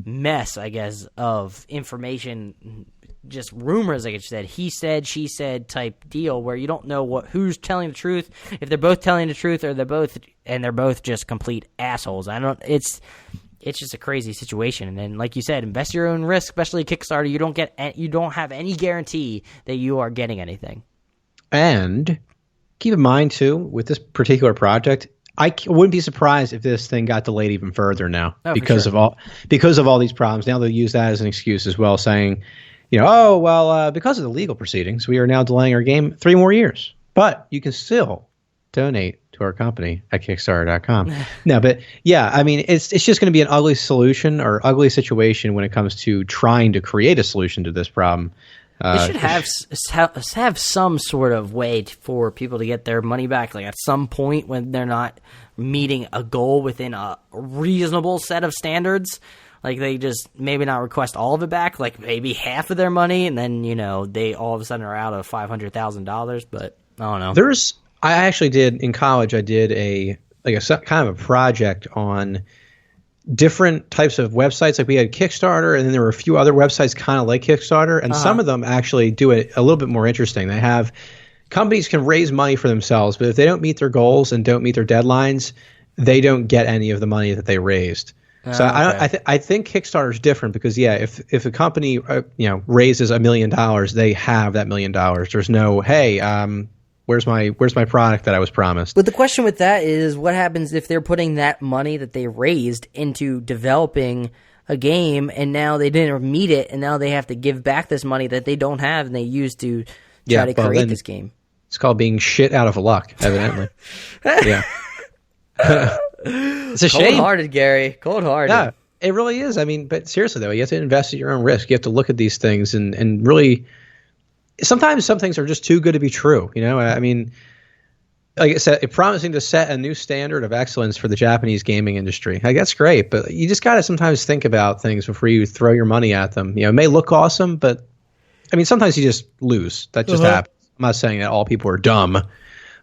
mess, I guess, of information, just rumors, like I said, he said, she said type deal where you don't know who's telling the truth, if they're both telling the truth or they're both just complete assholes. It's just a crazy situation. And then, like you said, invest your own risk, especially Kickstarter. You don't have any guarantee that you are getting anything. And keep in mind too, with this particular project, I wouldn't be surprised if this thing got delayed even further now because of all these problems. Now they'll use that as an excuse as well, saying, because of the legal proceedings, we are now delaying our game 3 more years. But you can still donate to our company at Kickstarter.com. No, but yeah, I mean, it's just going to be an ugly solution or ugly situation when it comes to trying to create a solution to this problem. They should have some sort of way for people to get their money back, like at some point when they're not meeting a goal within a reasonable set of standards. Like they just maybe not request all of it back, like maybe half of their money, and then they all of a sudden are out of $500,000. But I don't know. I actually did in college. I did a kind of a project on different types of websites. Like we had Kickstarter, and then there were a few other websites kind of like Kickstarter, and some of them actually do it a little bit more interesting. They have companies can raise money for themselves, but if they don't meet their goals and don't meet their deadlines, they don't get any of the money that they raised. So I think Kickstarter is different because if a company raises $1 million, they have that $1 million. There's no where's my product that I was promised. But the question with that is, what happens if they're putting that money that they raised into developing a game, and now they didn't meet it, and now they have to give back this money that they don't have and they used to try to create this game? It's called being shit out of luck, evidently. Yeah. It's a shame. Cold-hearted, Gary. Cold-hearted. Yeah, it really is. I mean, but seriously, though, you have to invest at your own risk. You have to look at these things and really – sometimes some things are just too good to be true. I mean, like I said, promising to set a new standard of excellence for the Japanese gaming industry. Like, that's great, but you just got to sometimes think about things before you throw your money at them. It may look awesome, but I mean, sometimes you just lose. That just happens. I'm not saying that all people are dumb,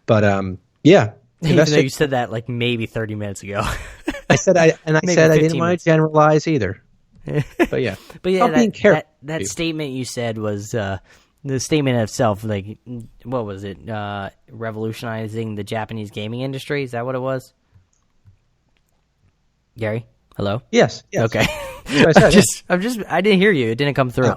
but yeah. Even though you said that like maybe 30 minutes ago. I said I didn't want to generalize either. But yeah. Being careful. That statement you said was the statement itself, like, what was it? Revolutionizing the Japanese gaming industry? Is that what it was? Gary? Hello? Yes. Okay. I didn't hear you. It didn't come through.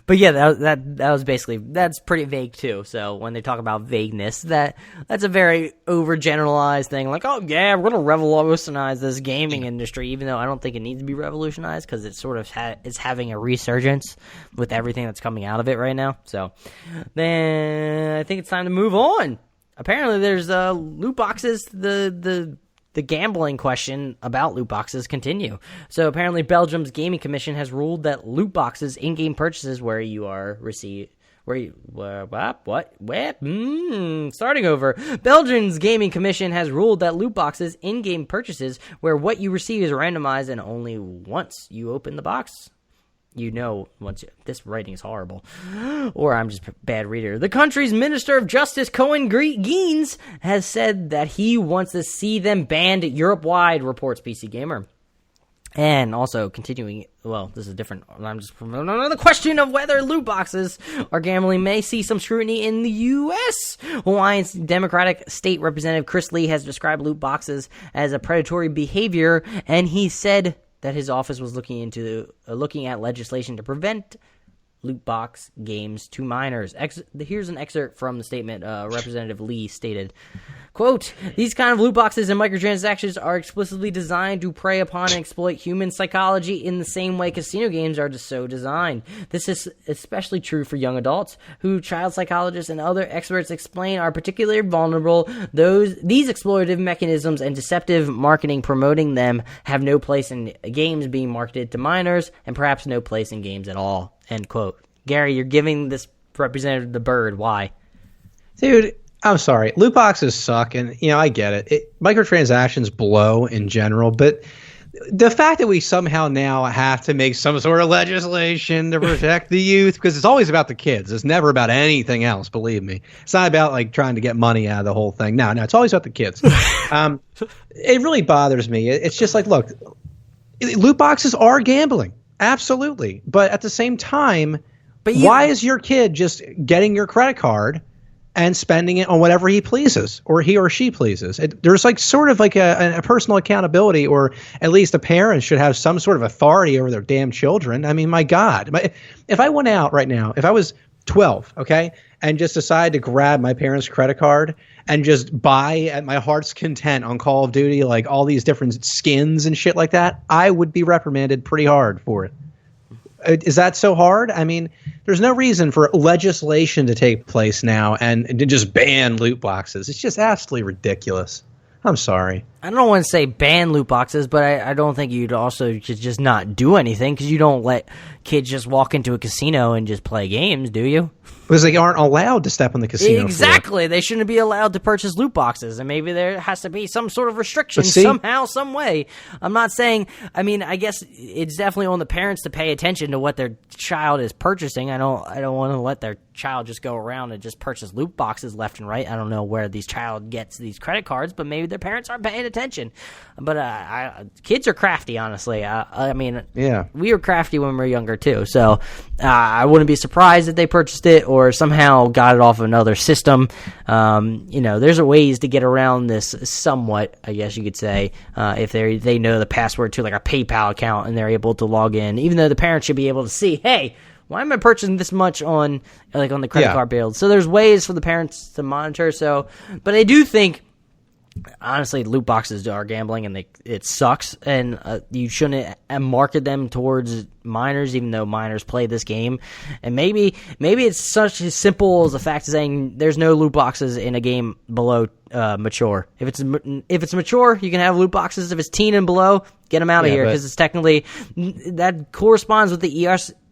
But yeah, that was basically, that's pretty vague too. So when they talk about vagueness, that's a very overgeneralized thing. Like, oh yeah, we're going to revolutionize this gaming industry, even though I don't think it needs to be revolutionized because it sort of is having a resurgence with everything that's coming out of it right now. So then I think it's time to move on. Apparently there's loot boxes, the gambling question about loot boxes continue. So apparently Belgium's Gaming Commission has ruled that loot boxes in-game purchases starting over. Belgium's Gaming Commission has ruled that loot boxes in-game purchases where what you receive is randomized and only once you open the box. This writing is horrible. Or I'm just a bad reader. The country's Minister of Justice, Cohen Geens, has said that he wants to see them banned Europe-wide, reports PC Gamer. And also, continuing, this is different. The question of whether loot boxes are gambling may see some scrutiny in the U.S. Hawaii's Democratic State Representative Chris Lee has described loot boxes as a predatory behavior, and he said that his office was looking at legislation to prevent loot box games to minors. Here's an excerpt from the statement. Representative Lee stated, quote, "These kind of loot boxes and microtransactions are explicitly designed to prey upon and exploit human psychology in the same way casino games are so designed. This is especially true for young adults, who child psychologists and other experts explain are particularly vulnerable. These exploitative mechanisms and deceptive marketing promoting them have no place in games being marketed to minors, and perhaps no place in games at all." End quote. Gary, you're giving this representative the bird. Why? Dude, I'm sorry. Loot boxes suck, and I get it. Microtransactions blow in general, but the fact that we somehow now have to make some sort of legislation to protect the youth, because it's always about the kids. It's never about anything else, believe me. It's not about like trying to get money out of the whole thing. No, it's always about the kids. It really bothers me. It's just like, look, loot boxes are gambling. Absolutely. But at the same time, why is your kid just getting your credit card and spending it on whatever he pleases or he or she pleases? There's like sort of like a personal accountability, or at least the parents should have some sort of authority over their damn children. I mean, my God, if I went out right now, if I was 12, okay, and just decided to grab my parents' credit card and just buy at my heart's content on Call of Duty, like all these different skins and shit like that, I would be reprimanded pretty hard for it. Is that so hard? I mean, there's no reason for legislation to take place now and to just ban loot boxes. It's just absolutely ridiculous. I'm sorry. I don't want to say ban loot boxes, but I don't think you'd also just not do anything, because you don't let kids just walk into a casino and just play games, do you? Because they aren't allowed to step on the casino Exactly. floor. They shouldn't be allowed to purchase loot boxes, and maybe there has to be some sort of restriction somehow, some way. I'm not saying, I mean, I guess it's definitely on the parents to pay attention to what their child is purchasing. I don't want to let their child just go around and just purchase loot boxes left and right. I don't know where these child gets these credit cards, but maybe their parents aren't paying attention. But kids are crafty, honestly. I mean, Yeah. we were crafty when we were younger too. So I wouldn't be surprised if they purchased it or somehow got it off of another system. There's ways to get around this somewhat, I guess you could say, if they know the password to like a PayPal account and they're able to log in, even though the parents should be able to see, hey, why am I purchasing this much on the credit card bill? So there's ways for the parents to monitor. But I do think, honestly, loot boxes are gambling, and it sucks. And you shouldn't market them towards minors, even though minors play this game. And maybe it's such as simple as the fact of saying there's no loot boxes in a game below mature. If it's mature, you can have loot boxes. If it's teen and below, get them out of here, because it's technically that corresponds with the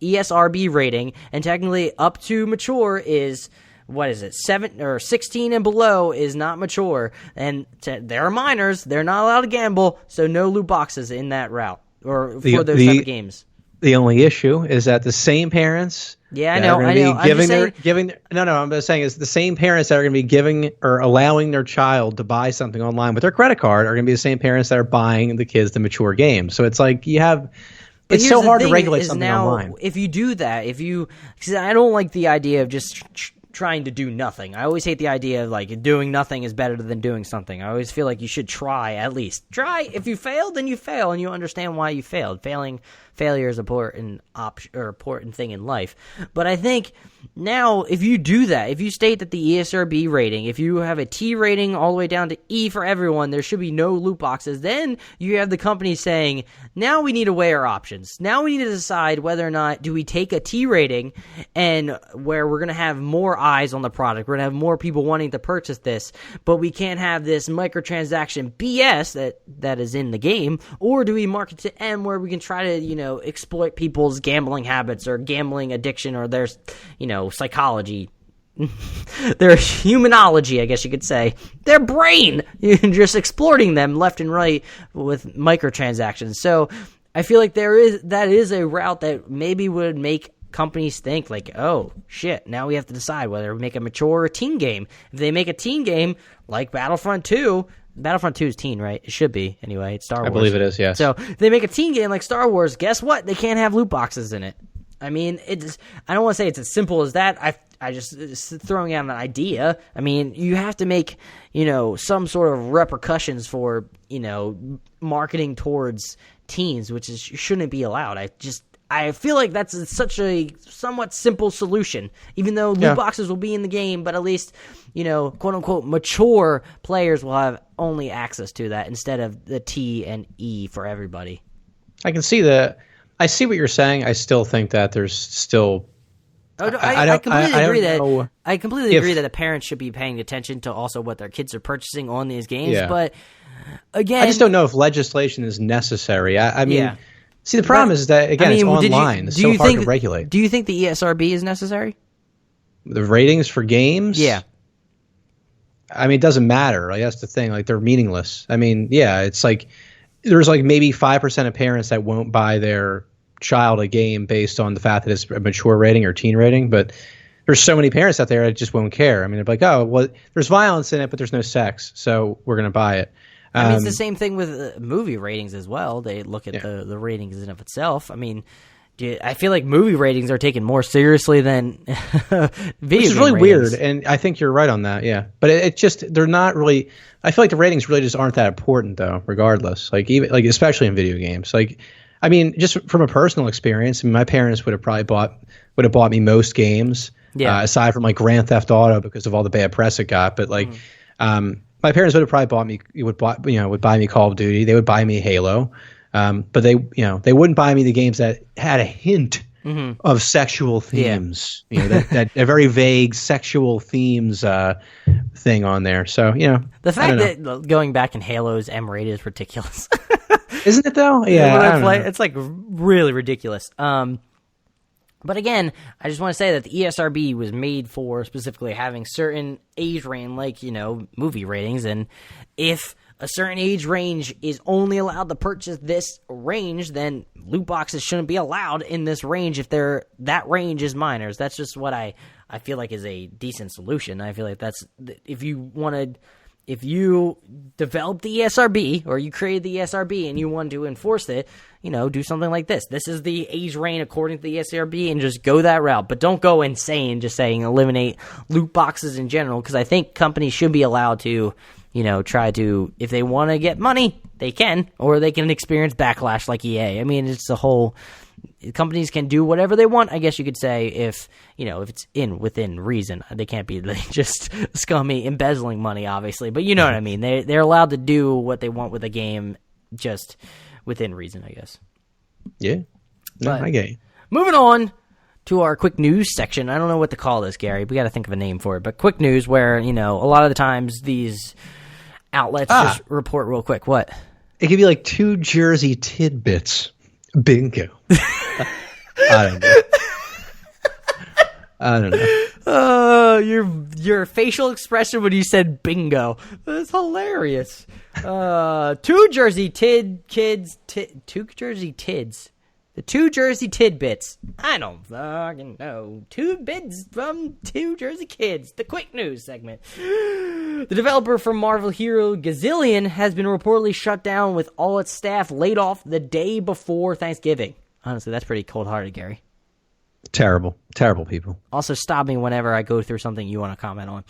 ESRB rating, and technically up to mature is. What is it? 7 or 16 and below is not mature, and they're minors. They're not allowed to gamble, so no loot boxes in that route or for those type of games. The only issue is that the same parents. Yeah, I know. I'm just saying is the same parents that are going to be giving or allowing their child to buy something online with their credit card are going to be the same parents that are buying the kids the mature games. So it's like you have. It's so hard to regulate something online. If you do that, because I don't like the idea of just trying to do nothing. I always hate the idea of like doing nothing is better than doing something. I always feel like you should try at least. Try. If you fail, then you fail, and you understand why you failed. Failure is an important thing in life. But I think now, if you do that, if you state that the ESRB rating, if you have a T rating all the way down to E for everyone, there should be no loot boxes. Then you have the company saying, now we need to weigh our options. Now we need to decide whether or not do we take a T rating and where we're going to have more eyes on the product. We're going to have more people wanting to purchase this, but we can't have this microtransaction BS that is in the game. Or do we market to M where we can try to, exploit people's gambling habits or gambling addiction or their, psychology, their humanology, I guess you could say, their brain. You're just exploiting them left and right with microtransactions. So I feel like that is a route that maybe would make companies think like, oh shit, now we have to decide whether we make a mature or teen game. If they make a teen game like Battlefront 2 is teen, right? It should be. Anyway, it's Star Wars. I believe it is, yes. So if they make a teen game like Star Wars, guess what? They can't have loot boxes in it. I mean, I don't want to say it's as simple as that. I just throwing out an idea. I mean, you have to make, some sort of repercussions for, marketing towards teens, which shouldn't be allowed. I feel like that's such a somewhat simple solution, even though loot boxes will be in the game, but at least, quote unquote, mature players will have only access to that instead of the T and E for everybody. I can see that. I see what you're saying. I still think that there's still. I completely agree that the parents should be paying attention to also what their kids are purchasing on these games. Yeah. But again, I just don't know if legislation is necessary. I mean, see, the problem is that again, it's online. It's so hard to regulate. Do you think the ESRB is necessary? The ratings for games? Yeah. I mean, it doesn't matter. Like, that's the thing. Like, they're meaningless. I mean, yeah, it's like there's like maybe 5% of parents that won't buy their child a game based on the fact that it's a mature rating or teen rating, but there's so many parents out there that just won't care. I mean, they're like, oh, well, there's violence in it, but there's no sex, so we're going to buy it. I mean, it's the same thing with movie ratings as well. They look at the ratings in and of itself. I mean, I feel like movie ratings are taken more seriously than video Which is really weird, and I think you're right on that, yeah. But it just, they're not really, I feel like the ratings really just aren't that important, though, regardless. Like, even, like especially in video games. Like, I mean, just from a personal experience, I mean, my parents would have bought me most games, aside from like Grand Theft Auto because of all the bad press it got. But like, my parents would have probably would buy me Call of Duty. They would buy me Halo, but they wouldn't buy me the games that had a hint of sexual themes. Yeah. That very vague sexual themes thing on there. So the fact that going back in Halo's M rate is ridiculous. Isn't it though? Yeah, it's like really ridiculous. But again, I just want to say that the ESRB was made for specifically having certain age range, like, movie ratings. And if a certain age range is only allowed to purchase this range, then loot boxes shouldn't be allowed in this range if that range is minors. That's just what I feel like is a decent solution. I feel like that's, if you want to if you develop the ESRB or you create the ESRB and you want to enforce it, do something like this. This is the age reign according to the ESRB, and just go that route. But don't go insane just saying eliminate loot boxes in general, because I think companies should be allowed to, try to, if they want to get money, they can, or they can experience backlash like EA. I mean, it's the whole... Companies can do whatever they want, I guess you could say, if it's within reason. They can't be just scummy embezzling money, obviously, but you know what I mean. They're allowed to do what they want with a game, just within reason, I guess. Yeah, I get you. Moving on to our quick news section. I don't know what to call this, Gary. We got to think of a name for it, but quick news, where a lot of the times these outlets just report real quick. What? It could be like 2 Jersey tidbits. Bingo. I don't know. Your facial expression when you said bingo. That's hilarious. 2 Jersey kids. 2 Jersey tids. The 2 Jersey tidbits. I don't fucking know. 2 bits from 2 Jersey kids. The quick news segment. The developer from Marvel hero Gazillion has been reportedly shut down with all its staff laid off the day before Thanksgiving. Honestly, that's pretty cold-hearted, Gary. Terrible people. Also, stop me whenever I go through something you want to comment on.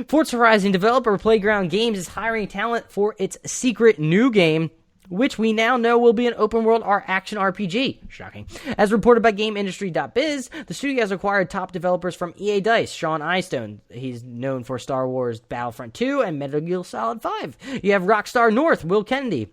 Forza Horizon developer Playground Games is hiring talent for its secret new game, which we now know will be an open-world action RPG. Shocking. As reported by GameIndustry.biz, the studio has acquired top developers from EA Dice, Sean Eyestone. He's known for Star Wars Battlefront 2 and Metal Gear Solid 5. You have Rockstar North, Will Kennedy,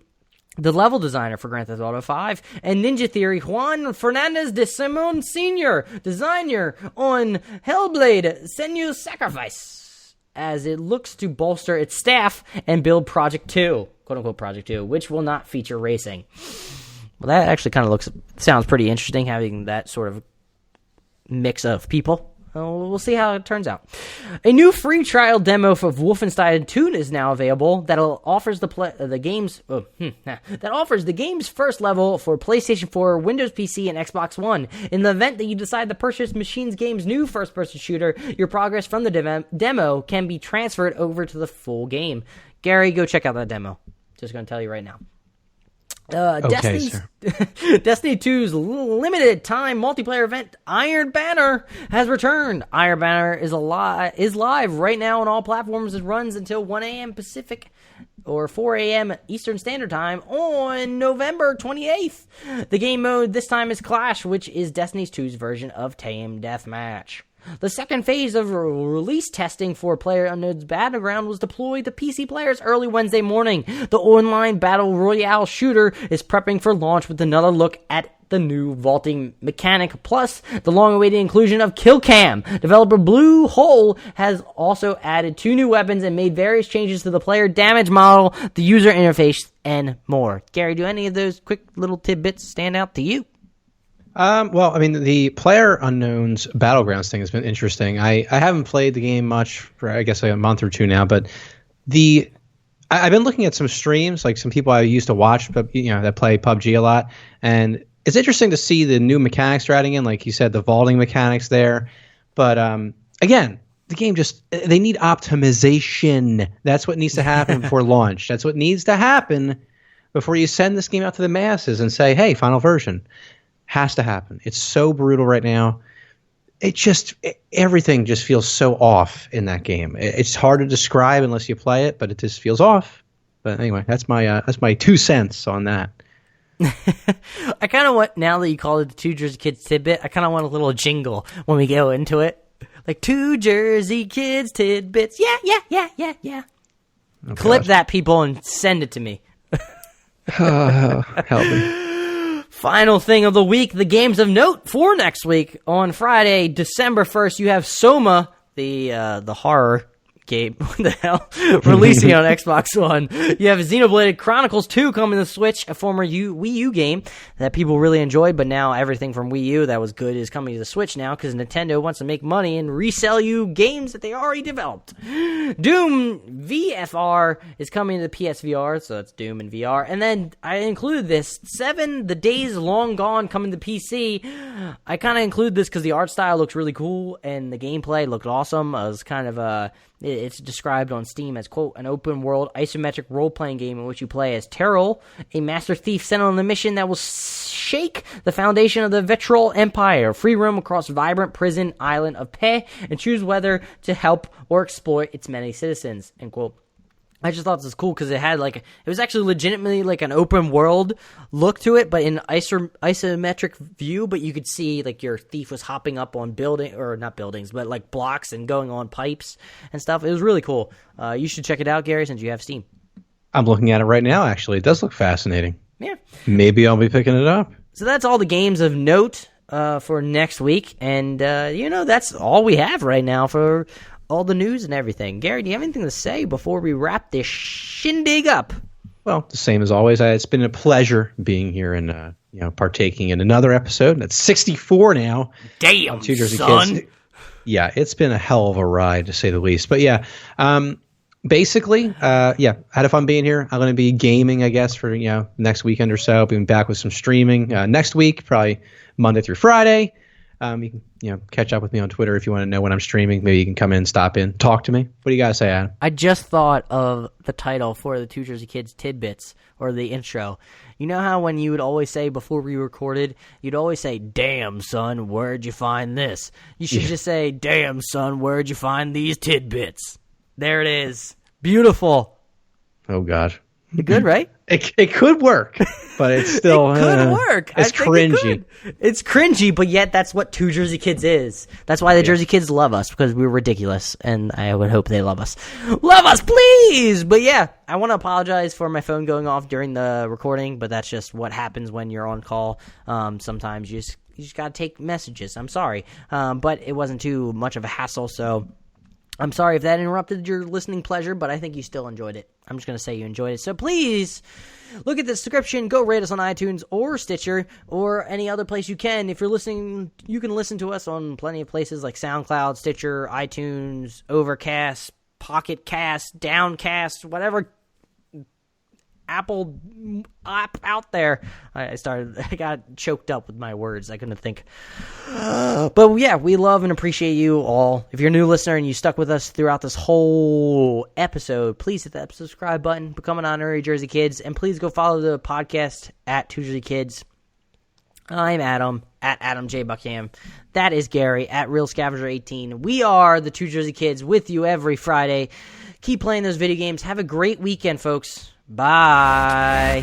the level designer for Grand Theft Auto 5, and Ninja Theory, Juan Fernandez de Simon Sr., designer on Hellblade, Senua's Sacrifice, as it looks to bolster its staff and build Project 2, quote-unquote Project 2, which will not feature racing. Well, that actually kind of sounds pretty interesting, having that sort of mix of people. We'll see how it turns out. A new free trial demo for Wolfenstein 2 is now available that offers the game's first level for PlayStation 4, Windows PC, and Xbox One. In the event that you decide to purchase Machines Games' new first-person shooter, your progress from the demo can be transferred over to the full game. Gary, go check out that demo. Just going to tell you right now. Okay, Destiny 2's limited time multiplayer event Iron Banner has returned. Iron Banner is live right now on all platforms. It runs until 1 a.m. Pacific or 4 a.m. Eastern Standard Time on November 28th. The game mode this time is Clash, which is Destiny 2's version of Team Deathmatch. The second phase of release testing for PlayerUnknown's Battleground was deployed to PC players early Wednesday morning. The online battle royale shooter is prepping for launch with another look at the new vaulting mechanic, plus the long-awaited inclusion of Kill Cam. Developer Blue Hole has also added 2 new weapons and made various changes to the player damage model, the user interface, and more. Gary, do any of those quick little tidbits stand out to you? Well, I mean, the PlayerUnknown's Battlegrounds thing has been interesting. I haven't played the game much for, I guess, like a month or two now, but I've been looking at some streams, like some people I used to watch, but that play PUBG a lot, and it's interesting to see the new mechanics they're adding in, like you said, the vaulting mechanics there. But again, the game they need optimization. That's what needs to happen before launch. That's what needs to happen before you send this game out to the masses and say, hey, final version. Has to happen. It's so brutal right now. Everything just feels so off in that game. It's hard to describe unless you play it, but it just feels off. But anyway, that's my 2 cents on that. I kind of want, now that you call it the 2 Jersey Kids tidbit, I kind of want a little jingle when we go into it. Like 2 Jersey Kids tidbits. Yeah. Oh, Clip gosh. that, people, and send it to me. Help me. Final thing of the week, the games of note for next week. On Friday, December 1st, you have Soma, the horror game, what the hell, releasing on Xbox One. You have Xenoblade Chronicles 2 coming to the Switch, a former Wii U game that people really enjoyed, but now everything from Wii U that was good is coming to the Switch now because Nintendo wants to make money and resell you games that they already developed. Doom VFR is coming to the PSVR, so that's Doom in VR. And then I included this, 7 The Days Long Gone coming to PC. I kind of include this because the art style looks really cool and the gameplay looked awesome. It was kind of It's described on Steam as, quote, an open-world isometric role-playing game in which you play as Terrell, a master thief sent on a mission that will shake the foundation of the Vitrol Empire. Free roam across vibrant prison island of Pe and choose whether to help or exploit its many citizens, end quote. I just thought this was cool because it had it was actually legitimately like an open world look to it, but in isometric view. But you could see your thief was hopping up on not buildings, but blocks and going on pipes and stuff. It was really cool. You should check it out, Gary, since you have Steam. I'm looking at it right now. Actually, it does look fascinating. Yeah, maybe I'll be picking it up. So that's all the games of note for next week, and that's all we have right now for all the news and everything. Gary, do you have anything to say before we wrap this shindig up? Well, the same as always. It's been a pleasure being here and partaking in another episode. That's 64 now. Damn, Two Jersey son. Kids. Yeah, it's been a hell of a ride to say the least. But yeah, basically, had a fun being here. I'm going to be gaming, I guess, for next weekend or so. Being back with some streaming next week, probably Monday through Friday. You can catch up with me on Twitter if you want to know when I'm streaming. Maybe you can come in, stop in, talk to me. What do you guys say, Adam? I just thought of the title for the Two Jersey Kids Tidbits, or the intro. You know how when you would always say before we recorded, you'd always say, "Damn, son, where'd you find this?" You should just say, "Damn, son, where'd you find these tidbits?" There it is. Beautiful. Oh, God. Good, right? It could work, but it's still... It could work. It's cringy. It's cringy, but yet that's what Two Jersey Kids is. That's why the Jersey Kids love us, because we're ridiculous, and I would hope they love us. Love us, please! But yeah, I want to apologize for my phone going off during the recording, but that's just what happens when you're on call. Sometimes you just got to take messages. I'm sorry. But it wasn't too much of a hassle, so... I'm sorry if that interrupted your listening pleasure, but I think you still enjoyed it. I'm just going to say you enjoyed it. So please look at the description. Go rate us on iTunes or Stitcher or any other place you can. If you're listening, you can listen to us on plenty of places like SoundCloud, Stitcher, iTunes, Overcast, Pocket Cast, Downcast, whatever Apple app out there. I got choked up with my words. I couldn't think. But yeah, we love and appreciate you all. If you're a new listener and you stuck with us throughout this whole episode, please hit that subscribe button, become an honorary Jersey Kids, and please go follow the podcast at Two Jersey Kids. I'm Adam, at Adam J. Buckham. That is Gary, at Real Scavenger 18. We are the Two Jersey Kids with you every Friday. Keep playing those video games. Have a great weekend, folks. Bye.